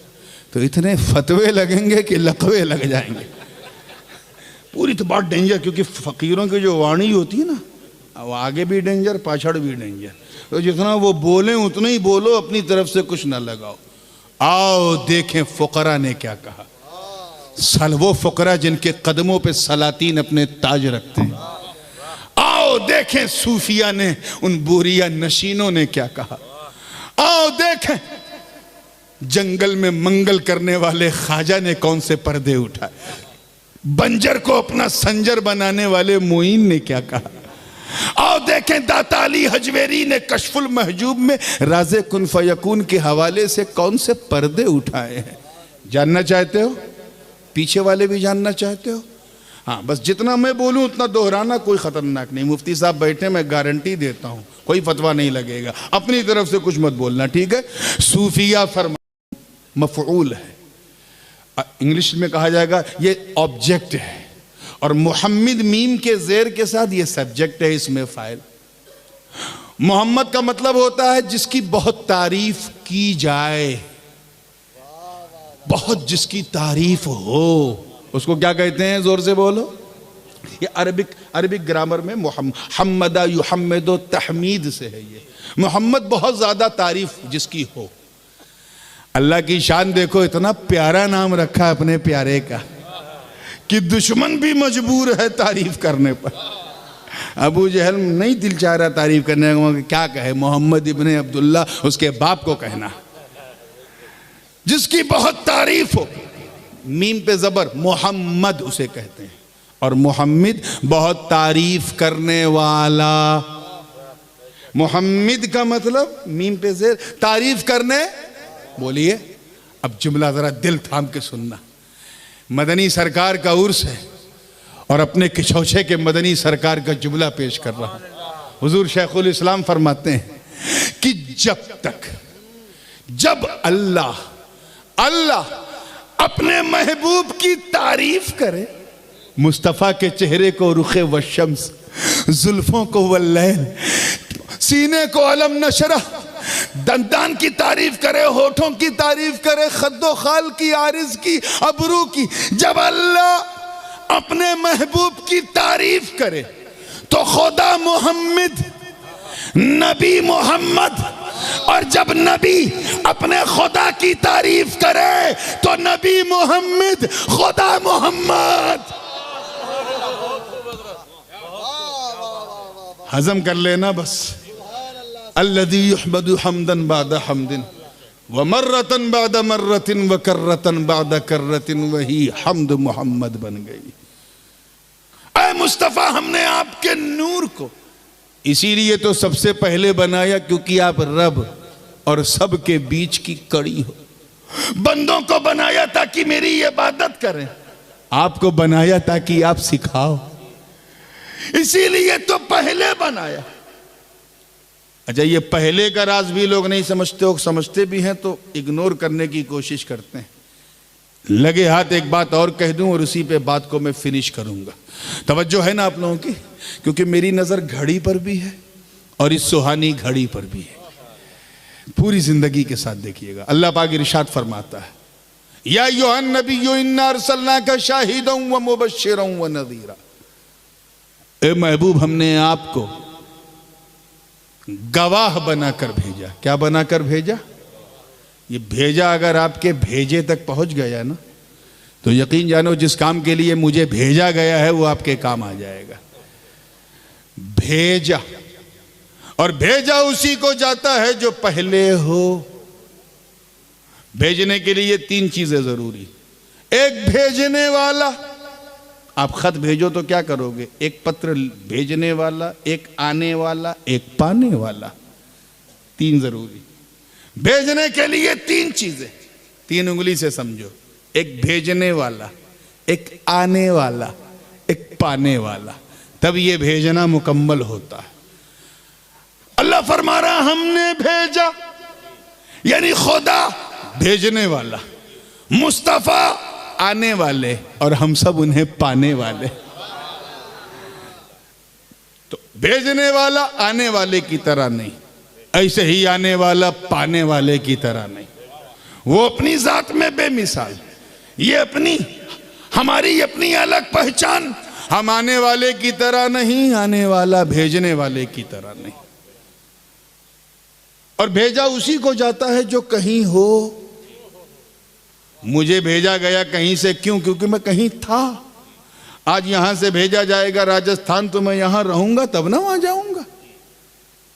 तो इतने फतवे लगेंगे कि लकवे लग जाएंगे। पूरी तो बात डेंजर, क्योंकि फकीरों की जो वाणी होती है ना, वो आगे भी डेंजर पाछड़ भी डेंजर। तो जितना वो बोलें उतना ही बोलो, अपनी तरफ से कुछ ना लगाओ। आओ देखें फुकरा ने क्या कहा। वो फुकरा जिनके कदमों पे सलातीन अपने ताज रखते हैं। आओ देखें सूफिया ने, उन बुरिया नशीनों ने क्या कहा। आओ देखें जंगल में मंगल करने वाले ख्वाजा ने कौन से पर्दे उठाए। बंजर को अपना संजर बनाने वाले मोइन ने क्या कहा। आओ देखें दाता अली हजवेरी ने कशफुल महजूब में राज़े कुन फयकून के हवाले से कौन से पर्दे उठाए हैं। जानना चाहते हो? पीछे वाले भी जानना चाहते हो? हाँ, बस जितना मैं बोलूं उतना दोहराना कोई खतरनाक नहीं। मुफ्ती साहब बैठे, मैं गारंटी देता हूं कोई फतवा नहीं लगेगा। अपनी तरफ से कुछ मत बोलना, ठीक है। सूफिया फरमा मफऊल है। इंग्लिश में कहा जाएगा ये ऑब्जेक्ट है, और मुहम्मद मीम के जेर के साथ ये सब्जेक्ट है, इसमें फाइल। मोहम्मद का मतलब होता है जिसकी बहुत तारीफ की जाए, बहुत जिसकी तारीफ हो, उसको क्या कहते हैं? जोर से बोलो। ये अरबिक ग्रामर में हम्मदा युहम्मदो तहमीद से है। ये मोहम्मद बहुत ज्यादा तारीफ जिसकी हो। अल्लाह की शान देखो, इतना प्यारा नाम रखा अपने प्यारे का कि दुश्मन भी मजबूर है तारीफ करने पर। अबू जहल नहीं दिल चाह रहा तारीफ करने को, क्या कहे? मोहम्मद इब्ने अब्दुल्ला, उसके बाप को कहना, जिसकी बहुत तारीफ हो। मीम पे जबर, मोहम्मद उसे कहते हैं। और मोहम्मद बहुत तारीफ करने वाला। मोहम्मद का मतलब मीम पे जेर, तारीफ करने। बोलिए अब जुमला जरा दिल थाम के सुनना। मदनी सरकार का उर्स है और अपने किछौछे के मदनी सरकार का जुमला पेश कर रहा हूं। हुजूर शेखुल इस्लाम फरमाते हैं कि जब अल्लाह अपने महबूब की तारीफ करे, मुस्तफ़ा के चेहरे को रुखे वशम्स, जुल्फों को वल्लैल, सीने को अलम नशरा, दंदान की तारीफ करे, होठों की तारीफ करे, खद्दो खाल की, आरिज की, अबरू की। जब अल्लाह अपने महबूब की तारीफ करे तो खुदा मोहम्मद, नबी मोहम्मद, और जब नबी अपने खुदा की तारीफ करे तो नबी मोहम्मद, खुदा मोहम्मद। हजम कर लेना बस। अल्लज़ी युहमदु हम्दन बाद हम्दिन व मर्रतन बाद मर्रतिन व कर्रतन बाद कर्रतिन, वही हम्द मोहम्मद बन गई। ऐ मुस्तफ़ा, हमने आपके नूर को इसीलिए तो सबसे पहले बनाया क्योंकि आप रब और सब के बीच की कड़ी हो। बंदों को बनाया ताकि मेरी इबादत करें, आपको बनाया ताकि आप सिखाओ, इसीलिए तो पहले बनाया। अच्छा, ये पहले का राज भी लोग नहीं समझते हो, समझते भी हैं तो इग्नोर करने की कोशिश करते हैं। लगे हाथ एक बात और कह दूं और उसी पे बात को मैं फिनिश करूंगा। तवज्जो है ना आप लोगों की? क्योंकि मेरी नजर घड़ी पर भी है और इस सुहानी घड़ी पर भी है। पूरी जिंदगी के साथ देखिएगा। अल्लाह पाक इरशाद फरमाता है, या अय्युहन नबिय्यु इन्ना अरसलनाका शाहिदन व मुबश्शिरन व नज़ीरा। ए महबूब, हमने आपको गवाह बनाकर भेजा। क्या बनाकर भेजा? ये भेजा अगर आपके भेजे तक पहुंच गया ना तो यकीन जानो जिस काम के लिए मुझे भेजा गया है वो आपके काम आ जाएगा। भेजा, और भेजा उसी को जाता है जो पहले हो। भेजने के लिए तीन चीजें जरूरी। एक, भेजने वाला। आप खत भेजो तो क्या करोगे? एक पत्र भेजने वाला, एक आने वाला, एक पाने वाला। तीन जरूरी। भेजने के लिए तीन चीजें, तीन उंगली से समझो। एक भेजने वाला, एक आने वाला, एक पाने वाला, तब ये भेजना मुकम्मल होता है। अल्लाह फरमा रहा हमने भेजा, यानी खुदा भेजने वाला, मुस्तफा आने वाले, और हम सब उन्हें पाने वाले। तो भेजने वाला आने वाले की तरह नहीं, ऐसे ही आने वाला पाने वाले की तरह नहीं। वो अपनी जात में बेमिसाल, ये अपनी, हमारी अपनी अलग पहचान। हम आने वाले की तरह नहीं, आने वाला भेजने वाले की तरह नहीं। और भेजा उसी को जाता है जो कहीं हो। मुझे भेजा गया कहीं से, क्यों? क्योंकि मैं कहीं था। आज यहां से भेजा जाएगा राजस्थान तो मैं यहां रहूंगा तब ना वहां जाऊंगा।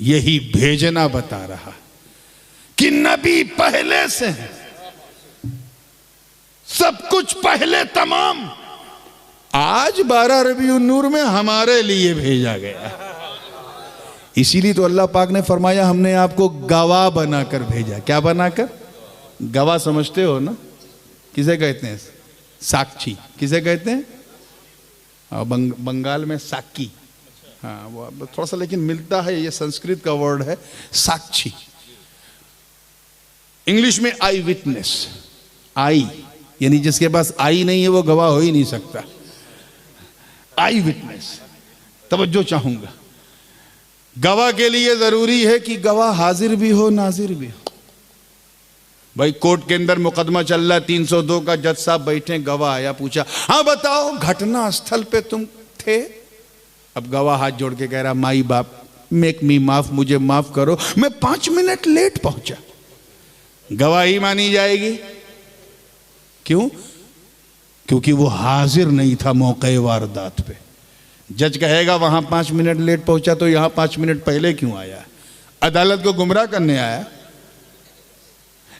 यही भेजना बता रहा कि नबी पहले से है, सब कुछ पहले तमाम। आज 12 रबीउन नूर में हमारे लिए भेजा गया। इसीलिए तो अल्लाह पाक ने फरमाया हमने आपको गवाह बनाकर भेजा। क्या बनाकर? गवाह समझते हो ना किसे कहते हैं? साक्षी। किसे कहते हैं? बंगाल में साकी। हाँ, वो थोड़ा सा लेकिन मिलता है, ये संस्कृत का वर्ड है साक्षी। इंग्लिश में आई विटनेस। आई यानी जिसके पास आई नहीं है वो गवाह हो ही नहीं सकता। आई विटनेस, तवज्जो चाहूंगा। गवाह के लिए जरूरी है कि गवाह हाजिर भी हो नाजिर भी हो। भाई कोर्ट के अंदर मुकदमा चल रहा है, 302 का जज साहब बैठे, गवाह आया, पूछा हाँ बताओ घटना स्थल पे तुम थे? अब गवाह हाथ जोड़ के कह रहा माई बाप मेक मी माफ, मुझे माफ करो, मैं 5 मिनट लेट पहुंचा। गवाही मानी जाएगी। क्यों? क्योंकि वो हाजिर नहीं था मौके वारदात पे। जज कहेगा वहां 5 मिनट लेट पहुंचा तो यहां 5 मिनट पहले क्यों आया? अदालत को गुमराह करने आया।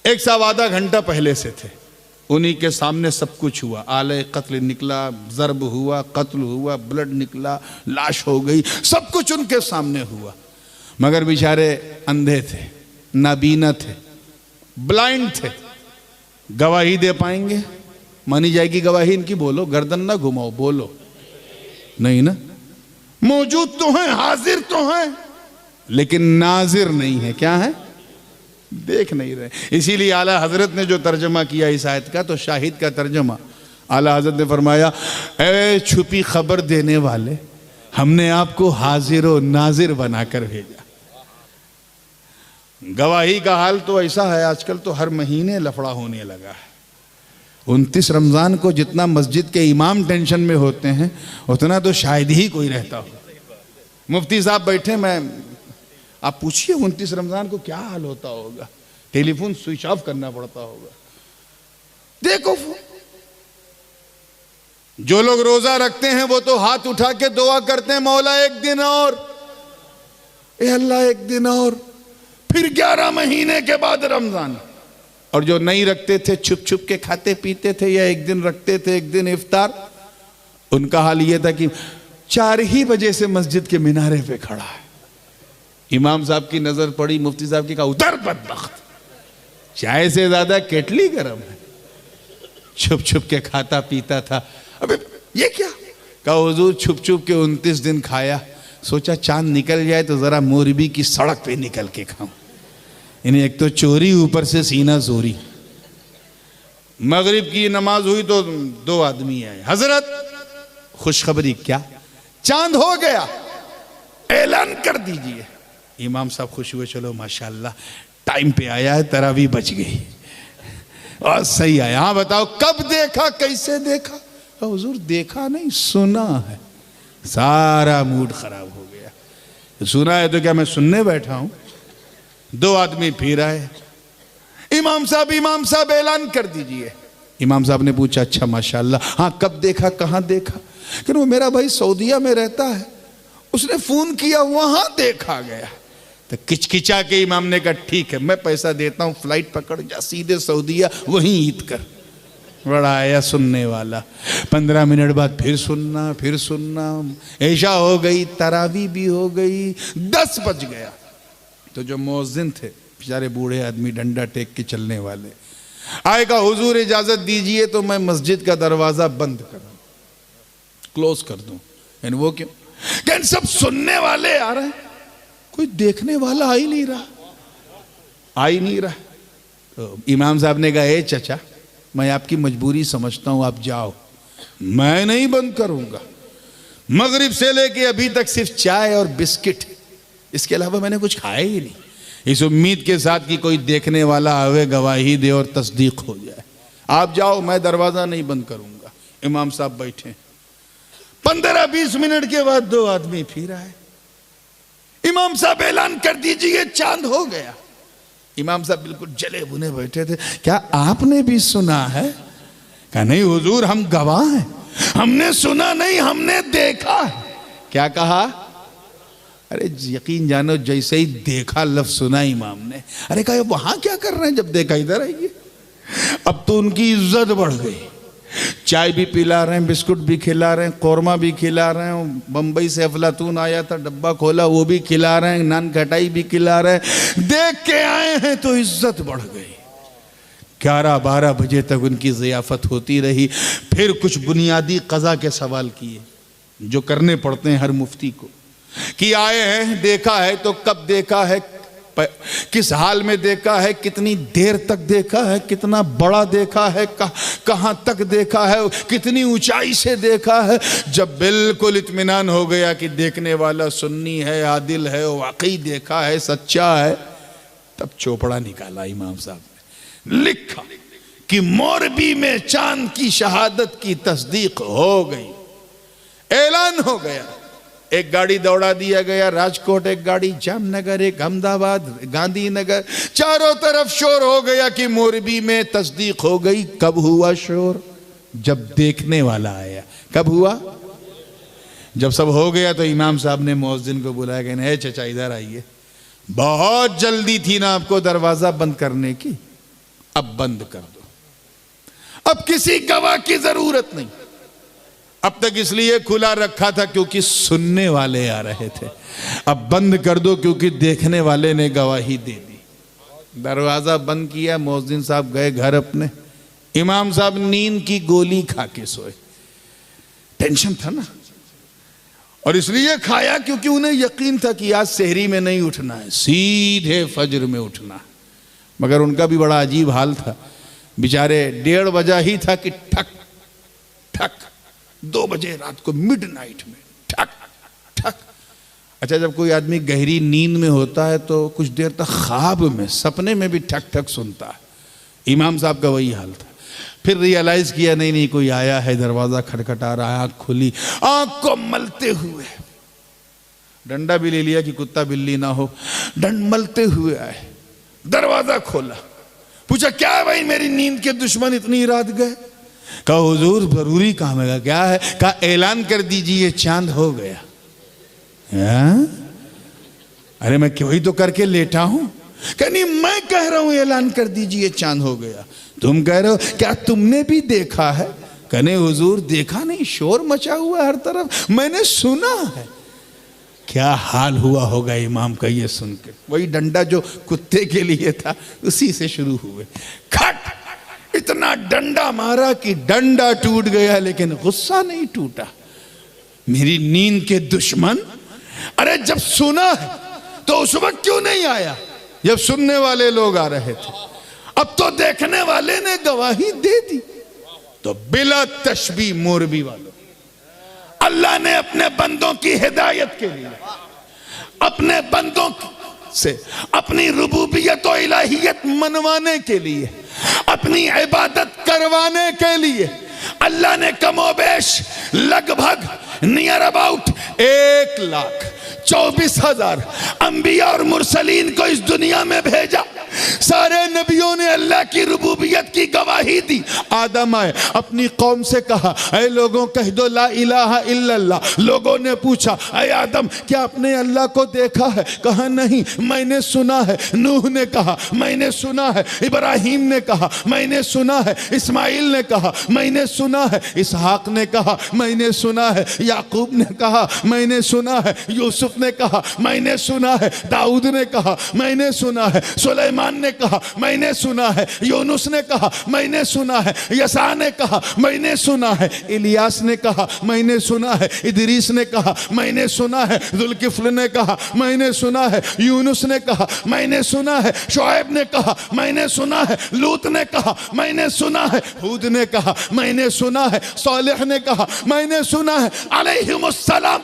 एक सवा आधा घंटा पहले से थे, उन्हीं के सामने सब कुछ हुआ। आले कत्ल निकला, ज़र्ब हुआ, कत्ल हुआ, ब्लड निकला, लाश हो गई, सब कुछ उनके सामने हुआ। मगर बेचारे अंधे थे, नाबीना थे, ब्लाइंड थे। गवाही दे पाएंगे? मानी जाएगी गवाही इनकी? बोलो, गर्दन ना घुमाओ, बोलो। नहीं ना। मौजूद तो हैं, हाजिर तो हैं, लेकिन नाजिर नहीं है। क्या है? देख नहीं रहे। इसीलिए आला हजरत ने जो तर्जमा किया इस आयत का, तो शाहिद का तर्जमा आला हजरत ने फरमाया, ए छुपी खबर देने वाले, हमने आपको हाजिर और नाजिर बनाकर भेजा। गवाही का हाल तो ऐसा है, आजकल तो हर महीने लफड़ा होने लगा है। 29 रमजान को जितना मस्जिद के इमाम टेंशन में होते हैं उतना तो शायद ही कोई रहता हो। मुफ्ती साहब बैठे, मैं आप पूछिए 29 रमजान को क्या हाल होता होगा। टेलीफोन स्विच ऑफ करना पड़ता होगा। देखो जो लोग रोजा रखते हैं वो तो हाथ उठा के दुआ करते हैं, मौला एक दिन और, ए अल्लाह एक दिन और, फिर 11 महीने के बाद रमजान। और जो नहीं रखते थे, छुप छुप के खाते पीते थे, या एक दिन रखते थे एक दिन इफ्तार, उनका हाल यह था कि 4 ही बजे से मस्जिद के मिनारे पे खड़ा है। इमाम साहब की नजर पड़ी, मुफ्ती साहब की कहा उतर बदबख्त, चाय से ज्यादा केटली गरम है। छुप छुप के खाता पीता था। अबे ये क्या? कहा हुजूर छुप छुप के 29 दिन खाया, सोचा चांद निकल जाए तो जरा मोरबी की सड़क पे निकल के खाऊं। इन्हें एक तो चोरी, ऊपर से सीना जोरी। मगरिब की नमाज हुई तो 2 आदमी आए, हजरत खुशखबरी। क्या? चांद हो गया, ऐलान कर दीजिए। इमाम साहब खुश हुए, चलो माशाल्लाह टाइम पे आया है, तरावी बच गई और सही आया। हाँ बताओ कब देखा, कैसे देखा? हुजूर देखा नहीं, सुना है। सारा मूड खराब हो गया। सुना है तो क्या मैं सुनने बैठा हूं? 2 आदमी फिर आए, इमाम साहब ऐलान कर दीजिए। इमाम साहब ने पूछा अच्छा माशाल्लाह, हाँ कब देखा, कहाँ देखा? कि वो मेरा भाई सऊदीया में रहता है, उसने फोन किया, वहां देखा गया। तो किचकिचा के इमाम ने कहा ठीक है, मैं पैसा देता हूं, फ्लाइट पकड़ जा सीधे सऊदीया, वहीं ईद कर। बड़ा आया सुनने वाला। 15 मिनट बाद फिर सुनना, ऐशा हो गई, तरावी भी हो गई, 10 बज गया। तो जो मुअज्जिन थे बेचारे बूढ़े आदमी, डंडा टेक के चलने वाले, आएगा हुजूर इजाजत दीजिए तो मैं मस्जिद का दरवाजा बंद कर दूं, क्लोज कर दूं। यानी वो क्यों? क्या सब सुनने वाले आ रहे हैं, कोई देखने वाला आ ही नहीं रहा। तो इमाम साहब ने कहा ए चचा, मैं आपकी मजबूरी समझता हूं, आप जाओ, मैं नहीं बंद करूंगा। मगरिब से लेके अभी तक सिर्फ चाय और बिस्किट, इसके अलावा मैंने कुछ खाया ही नहीं, इस उम्मीद के साथ कि कोई देखने वाला आवे, गवाही दे और तस्दीक हो जाए। आप जाओ, मैं दरवाजा नहीं बंद करूंगा। इमाम साहब बैठे, 15-20 मिनट के बाद 2 आदमी फिर आए। इमाम साहब ऐलान कर दीजिए चांद हो गया। इमाम साहब बिल्कुल जले भुने बैठे थे। क्या आपने भी सुना है? कहा नहीं हुजूर, हम गवाह हैं, हमने सुना नहीं, हमने देखा है। क्या कहा? अरे यकीन जानो जैसे ही देखा लफ्ज सुना इमाम ने, अरे कहा वहां क्या कर रहे हैं, जब देखा इधर आइए। अब तो उनकी इज्जत बढ़ गई, चाय भी पिला रहे हैं, बिस्कुट भी खिला रहे हैं, कौरमा भी खिला रहे हैं, बंबई से अफलातून आया था, डब्बा खोला वो भी खिला रहे हैं, नान खटाई भी खिला रहे हैं। देख के आए हैं तो इज्जत बढ़ गई। 11-12 बजे तक उनकी ज़ियाफ़त होती रही। फिर कुछ बुनियादी क़ज़ा के सवाल किए जो करने पड़ते हैं हर मुफ्ती को, कि आए हैं, देखा है तो कब देखा है, किस हाल में देखा है, कितनी देर तक देखा है, कितना बड़ा देखा है, कहां तक देखा है, कितनी ऊंचाई से देखा है। जब बिल्कुल इत्मीनान हो गया कि देखने वाला सुन्नी है, आदिल है, वाकई देखा है, सच्चा है, तब चोपड़ा निकाला इमाम साहब ने, लिखा कि मोरबी में चांद की शहादत की तस्दीक हो गई। ऐलान हो गया, एक गाड़ी दौड़ा दिया गया राजकोट, एक गाड़ी जामनगर, एक अहमदाबाद, गांधीनगर, चारों तरफ शोर हो गया कि मोरबी में तस्दीक हो गई। कब हुआ शोर? जब देखने वाला आया। कब हुआ? जब सब हो गया तो इमाम साहब ने मुअज्जिन को बुलाया, कहने चचा इधर आइए, बहुत जल्दी थी ना आपको दरवाजा बंद करने की, अब बंद कर दो, अब किसी गवाह की जरूरत नहीं। अब तक इसलिए खुला रखा था क्योंकि सुनने वाले आ रहे थे, अब बंद कर दो क्योंकि देखने वाले ने गवाही दे दी। दरवाजा बंद किया, मुअज्जिन साहब गए घर अपने। इमाम साहब नींद की गोली खा के सोए। टेंशन था ना, और इसलिए खाया क्योंकि उन्हें यकीन था कि आज सेहरी में नहीं उठना है, सीधे फजर में उठना। मगर उनका भी बड़ा अजीब हाल था, बेचारे 1:30 बजा ही था कि ठक ठक, 2 बजे रात को मिडनाइट में ठक ठक। अच्छा, जब कोई आदमी गहरी नींद में होता है तो कुछ देर तक ख्वाब में, सपने में भी ठक ठक सुनता है। इमाम साहब का वही हाल था। फिर रियलाइज किया, नहीं कोई आया है, दरवाजा खटखटा रहा है। आंख खुली, आंख को मलते हुए, डंडा भी ले लिया कि कुत्ता बिल्ली ना हो, डंड मलते हुए आए, दरवाजा खोला, पूछा क्या है भाई, मेरी नींद के दुश्मन इतनी रात गए? कहा हुजूर जरूरी काम है। क्या है? कहा ऐलान कर दीजिए चांद हो गया। अरे मैं क्यों ही तो करके लेटा हूं। नहीं, मैं कह रहा हूं ऐलान कर दीजिए चांद हो गया। तुम कह रहे हो, क्या तुमने भी देखा है? कहने हुजूर देखा नहीं, शोर मचा हुआ हर तरफ, मैंने सुना है। क्या हाल हुआ होगा इमाम का ये सुन के। वही डंडा जो कुत्ते के लिए था उसी से शुरू हुए। खट, इतना डंडा मारा कि डंडा टूट गया, लेकिन गुस्सा नहीं टूटा। मेरी नींद के दुश्मन, अरे जब सुना है तो उस वक्त क्यों नहीं आया जब सुनने वाले लोग आ रहे थे? अब तो देखने वाले ने गवाही दे दी। तो बिला तशबी मोरबी वालों, अल्लाह ने अपने बंदों की हिदायत के लिए, अपने बंदों से अपनी रुबूबियत और इलाहियत मनवाने के लिए, अपनी इबादत करवाने के लिए अल्लाह ने कमोबेश लगभग नियर अबाउट 1,24,000 अंबिया और मुरसलीन को इस दुनिया में भेजा। सारे नबियों ने अल्लाह की रुबूबियत की गवाही दी। आदम आए, अपनी कौम से कहा, ऐ लोगों कह दो ला इलाहा इल्लल्लाह। लोगों ने पूछा, ऐ आदम क्या आपने अल्लाह को देखा है? कहा नहीं, मैंने सुना है। नूह ने कहा मैंने सुना है। इब्राहिम ने कहा मैंने सुना है। इस्माइल ने कहा मैंने सुना है। इसहाक ने कहा मैंने सुना है। याकूब ने कहा मैंने सुना है। यूसुफ ने कहा मैंने सुना है। दाऊद ने कहा मैंने सुना है। सुलेमान ने कहा मैंने सुना है। यूनुस ने कहा मैंने सुना है। यसा ने कहा मैंने सुना है। इलियास ने कहा मैंने सुना है। इदरीस ने कहा मैंने सुना है। जुल्किफ्ल ने कहा मैंने सुना है। यूनुस ने कहा मैंने सुना है। शुएब ने कहा मैंने सुना है। लूत ने कहा मैंने सुना है। हूद ने कहा मैंने सुना है। सालेह ने कहा मैंने सुना है अलैहिमुस्सलाम।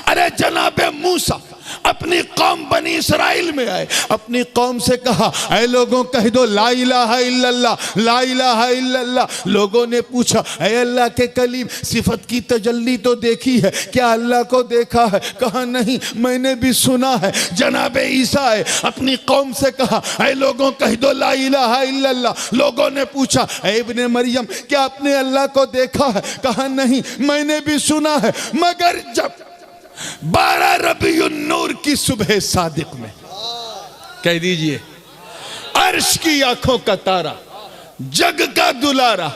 अरे जनाबे मूसा अपनी कौम बनी इसराइल में आए, अपनी कौम से कहा ऐ लोगों कह दो ला इलाहा इल्लल्लाह, ला इलाहा इल्लल्लाह। लोगों ने पूछा ऐ अल्लाह के कलीम सिफत की तजल्ली तो देखी है, क्या अल्लाह को देखा है? कहा नहीं, मैंने भी सुना है। जनाबे ईसा आए, अपनी कौम से कहा ऐ लोगों कह दो ला इलाहा इल्लल्लाह। लोगों ने पूछा ऐ इब्ने मरियम क्या आपने अल्लाह को देखा है? कहा नहीं, मैंने भी सुना है। मगर जब 12 रबीउन नूर की सुबह सादिक में, कह दीजिए अर्श की आंखों का तारा, जग का दुलारा,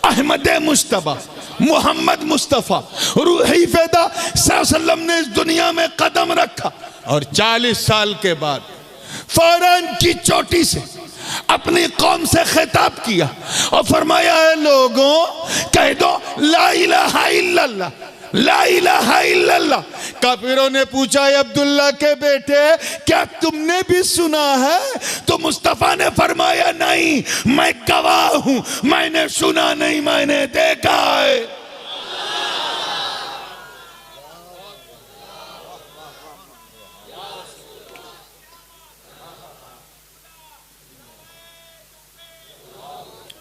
अहमद मुस्तफा मोहम्मद मुस्तफा रूही फ़िदा सल्लल्लाहु ने इस दुनिया में कदम रखा। और 40 साल के बाद फौरन की चोटी से अपनी कौम से खिताब किया और फरमाया है लोगों कह दो ला इलाहा इल्लल्लाह। ला इलाहा इल्लल्लाह। काफिरों ने पूछा अब्दुल्ला के बेटे क्या तुमने भी सुना है? तो मुस्तफा ने फरमाया नहीं, मैं गवाह हूं, मैंने सुना नहीं, मैंने देखा है।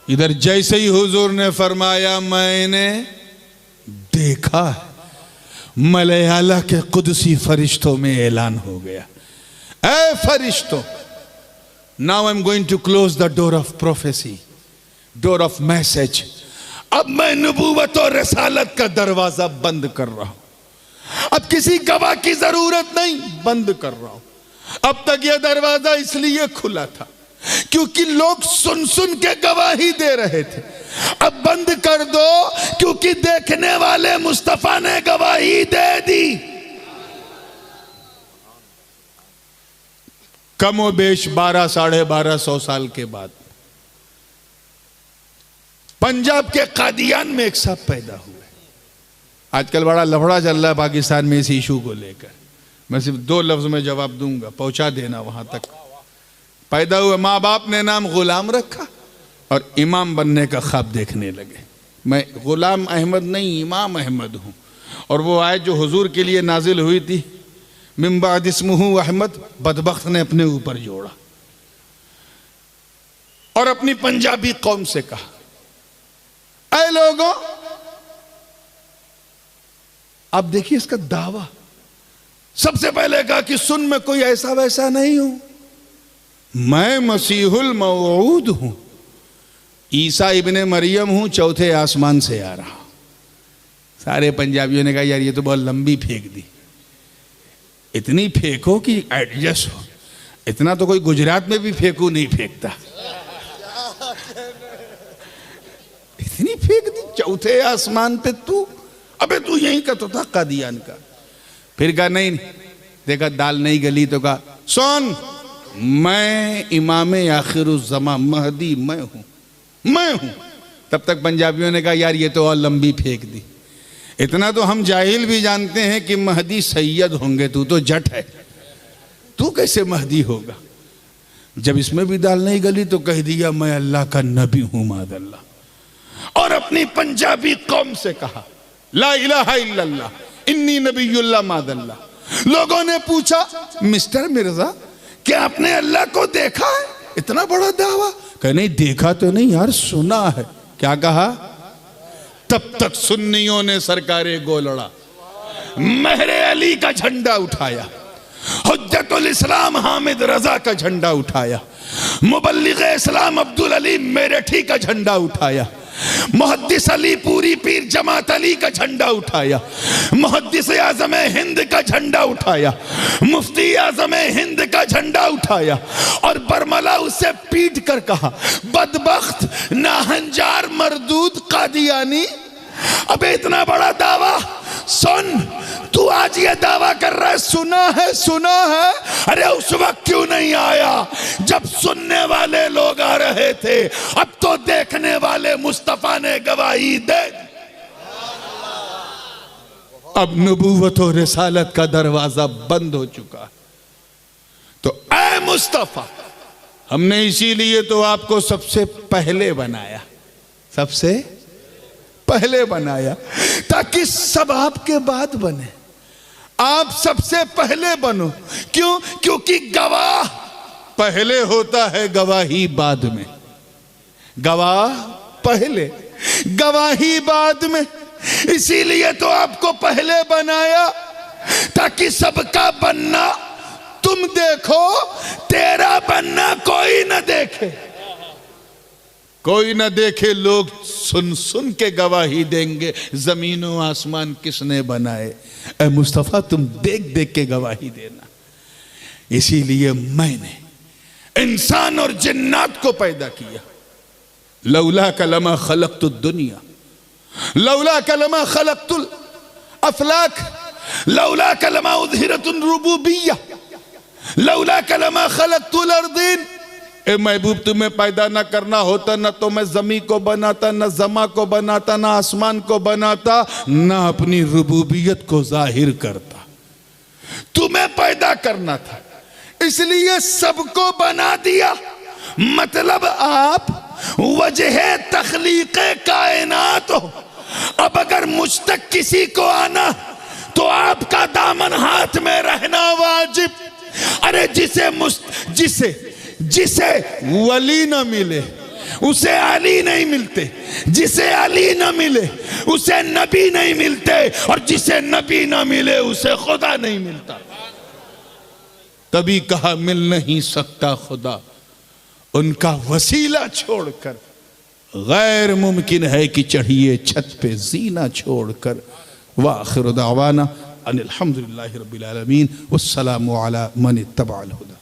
इधर जैसे ही हुजूर ने फरमाया मैंने देखा है, मलयाला के कुदसी फरिश्तों में ऐलान हो गया, ऐ फरिश्तों, now I am going to close the door of prophecy, door of message. अब मैं नबूवत और रसालत का दरवाजा बंद कर रहा हूं, अब किसी गवाह की जरूरत नहीं, बंद कर रहा हूं। अब तक यह दरवाजा इसलिए खुला था क्योंकि लोग सुन सुन के गवाही दे रहे थे, अब बंद कर दो क्योंकि देखने वाले मुस्तफा ने गवाही दे दी। कमो बेश 1200-1250 साल के बाद पंजाब के कादियान में एक साहब पैदा हुए। आजकल बड़ा लफड़ा चल रहा है पाकिस्तान में इस इशू को लेकर, मैं सिर्फ 2 लफ्ज में जवाब दूंगा, पहुंचा देना वहां तक। पैदा हुए, माँ बाप ने नाम गुलाम रखा और इमाम बनने का ख्वाब देखने लगे। मैं गुलाम अहमद नहीं, इमाम अहमद हूँ। और वो आयत जो हुजूर के लिए नाजिल हुई थी, मिन बाद इस्मुहु अहमद, बदबख्त ने अपने ऊपर जोड़ा और अपनी पंजाबी कौम से कहा, ऐ लोगों, आप देखिए इसका दावा। सबसे पहले कहा कि सुन, मैं कोई ऐसा वैसा नहीं हूं, मैं मसीहुल मऊद हूं, ईसा इब्ने मरियम हूं, चौथे आसमान से आ रहा हूं। सारे पंजाबियों ने कहा यार ये तो बहुत लंबी फेंक दी, इतनी फेंको कि एडजस्ट हो। इतना तो कोई गुजरात में भी फेंकू नहीं फेंकता, इतनी फेंक दी, चौथे आसमान पे तू, अबे तू यहीं का तो था कादियान का। फिर कहा नहीं, देखा दाल नहीं गली तो कहा सुन, मैं इमाम आखिरुज़्ज़मा महदी मैं हूं। तब तक पंजाबियों ने कहा यार ये तो और लंबी फेंक दी, इतना तो हम जाहिल भी जानते हैं कि महदी सैयद होंगे, तू तो जट है, तू कैसे महदी होगा। जब इसमें भी दाल नहीं गली तो कह दिया मैं अल्लाह का नबी हूं मादल्ला। और अपनी पंजाबी कौम से कहा ला इलाहा इल्लल्लाह इन्नी नबीयुल्लाह मादल्ला। लोगों ने पूछा मिस्टर मिर्जा क्या आपने अल्लाह को देखा है? इतना बड़ा दावा। कह नहीं देखा तो नहीं यार, सुना है। क्या कहा? तब तक सुन्नियों ने सरकारे गोलड़ा, महरे अली का झंडा उठाया, हुज्जतुल इस्लाम हामिद रजा का झंडा उठाया, मुबल्लिग इस्लाम अब्दुल अली मेरठी का झंडा उठाया, मुहद्दिस अली पूरी पीर जमात अली का झंडा उठाया, मुहद्दिस आज़म हिंद का झंडा उठाया, मुफ्ती आज़म हिंद का झंडा उठाया और बरमला उसे पीट कर कहा बदबख्त नाहंजार मरदूद कादियानी। अबे इतना बड़ा दावा, सुन तू आज ये दावा कर रहा है सुना है, अरे उस वक्त क्यों नहीं आया जब सुनने वाले लोग आ रहे थे? अब तो देखने वाले मुस्तफा ने गवाही दे। अब नबूवत और रिसालत का दरवाजा बंद हो चुका। तो ऐ मुस्तफा, हमने इसीलिए तो आपको सबसे पहले बनाया, सबसे पहले बनाया ताकि सब आपके बाद बने, आप सबसे पहले बनो। क्यों? क्योंकि गवाह पहले होता है, गवाही बाद में। गवाह पहले, गवाही बाद में। इसीलिए तो आपको पहले बनाया ताकि सबका बनना तुम देखो, तेरा बनना कोई न देखे, कोई न देखे। लोग सुन सुन के गवाही देंगे जमीनों आसमान किसने बनाए। ऐ मुस्तफा तुम देख देख के गवाही देना। इसीलिए मैंने इंसान और जिन्नात को पैदा किया। लौला कलमा खलक़तुद दुनिया, लौला कलमा खलक़तुल अफलाक, लौला कलमा उज़हिरतुर रुबूबिय्या, लौला कलमा खलक़तुल अर्दीन। ए महबूब, तुम्हें पैदा ना करना होता ना तो मैं जमी को बनाता, ना जमा को बनाता, ना आसमान को बनाता, ना अपनी रुबूबियत को जाहिर करता। तुम्हें पैदा करना था इसलिए सबको बना दिया। मतलब आप वजह तख्लीक कायनात हो। अब अगर मुझ तक किसी को आना तो आपका दामन हाथ में रहना वाजिब। अरे जिसे वली न मिले उसे अली नहीं मिलते, जिसे अली न मिले उसे नबी नहीं मिलते, और जिसे नबी न मिले उसे खुदा नहीं मिलता। तभी कहा मिल नहीं सकता खुदा, उनका वसीला छोड़कर गैर मुमकिन है कि चढ़िए छत पे जीना छोड़कर। व आखिर दावाना अनिल हम्दुलिल्लाहि रब्बिल आलमीन वस्सलामु अला मन इत्तबअल हुदा।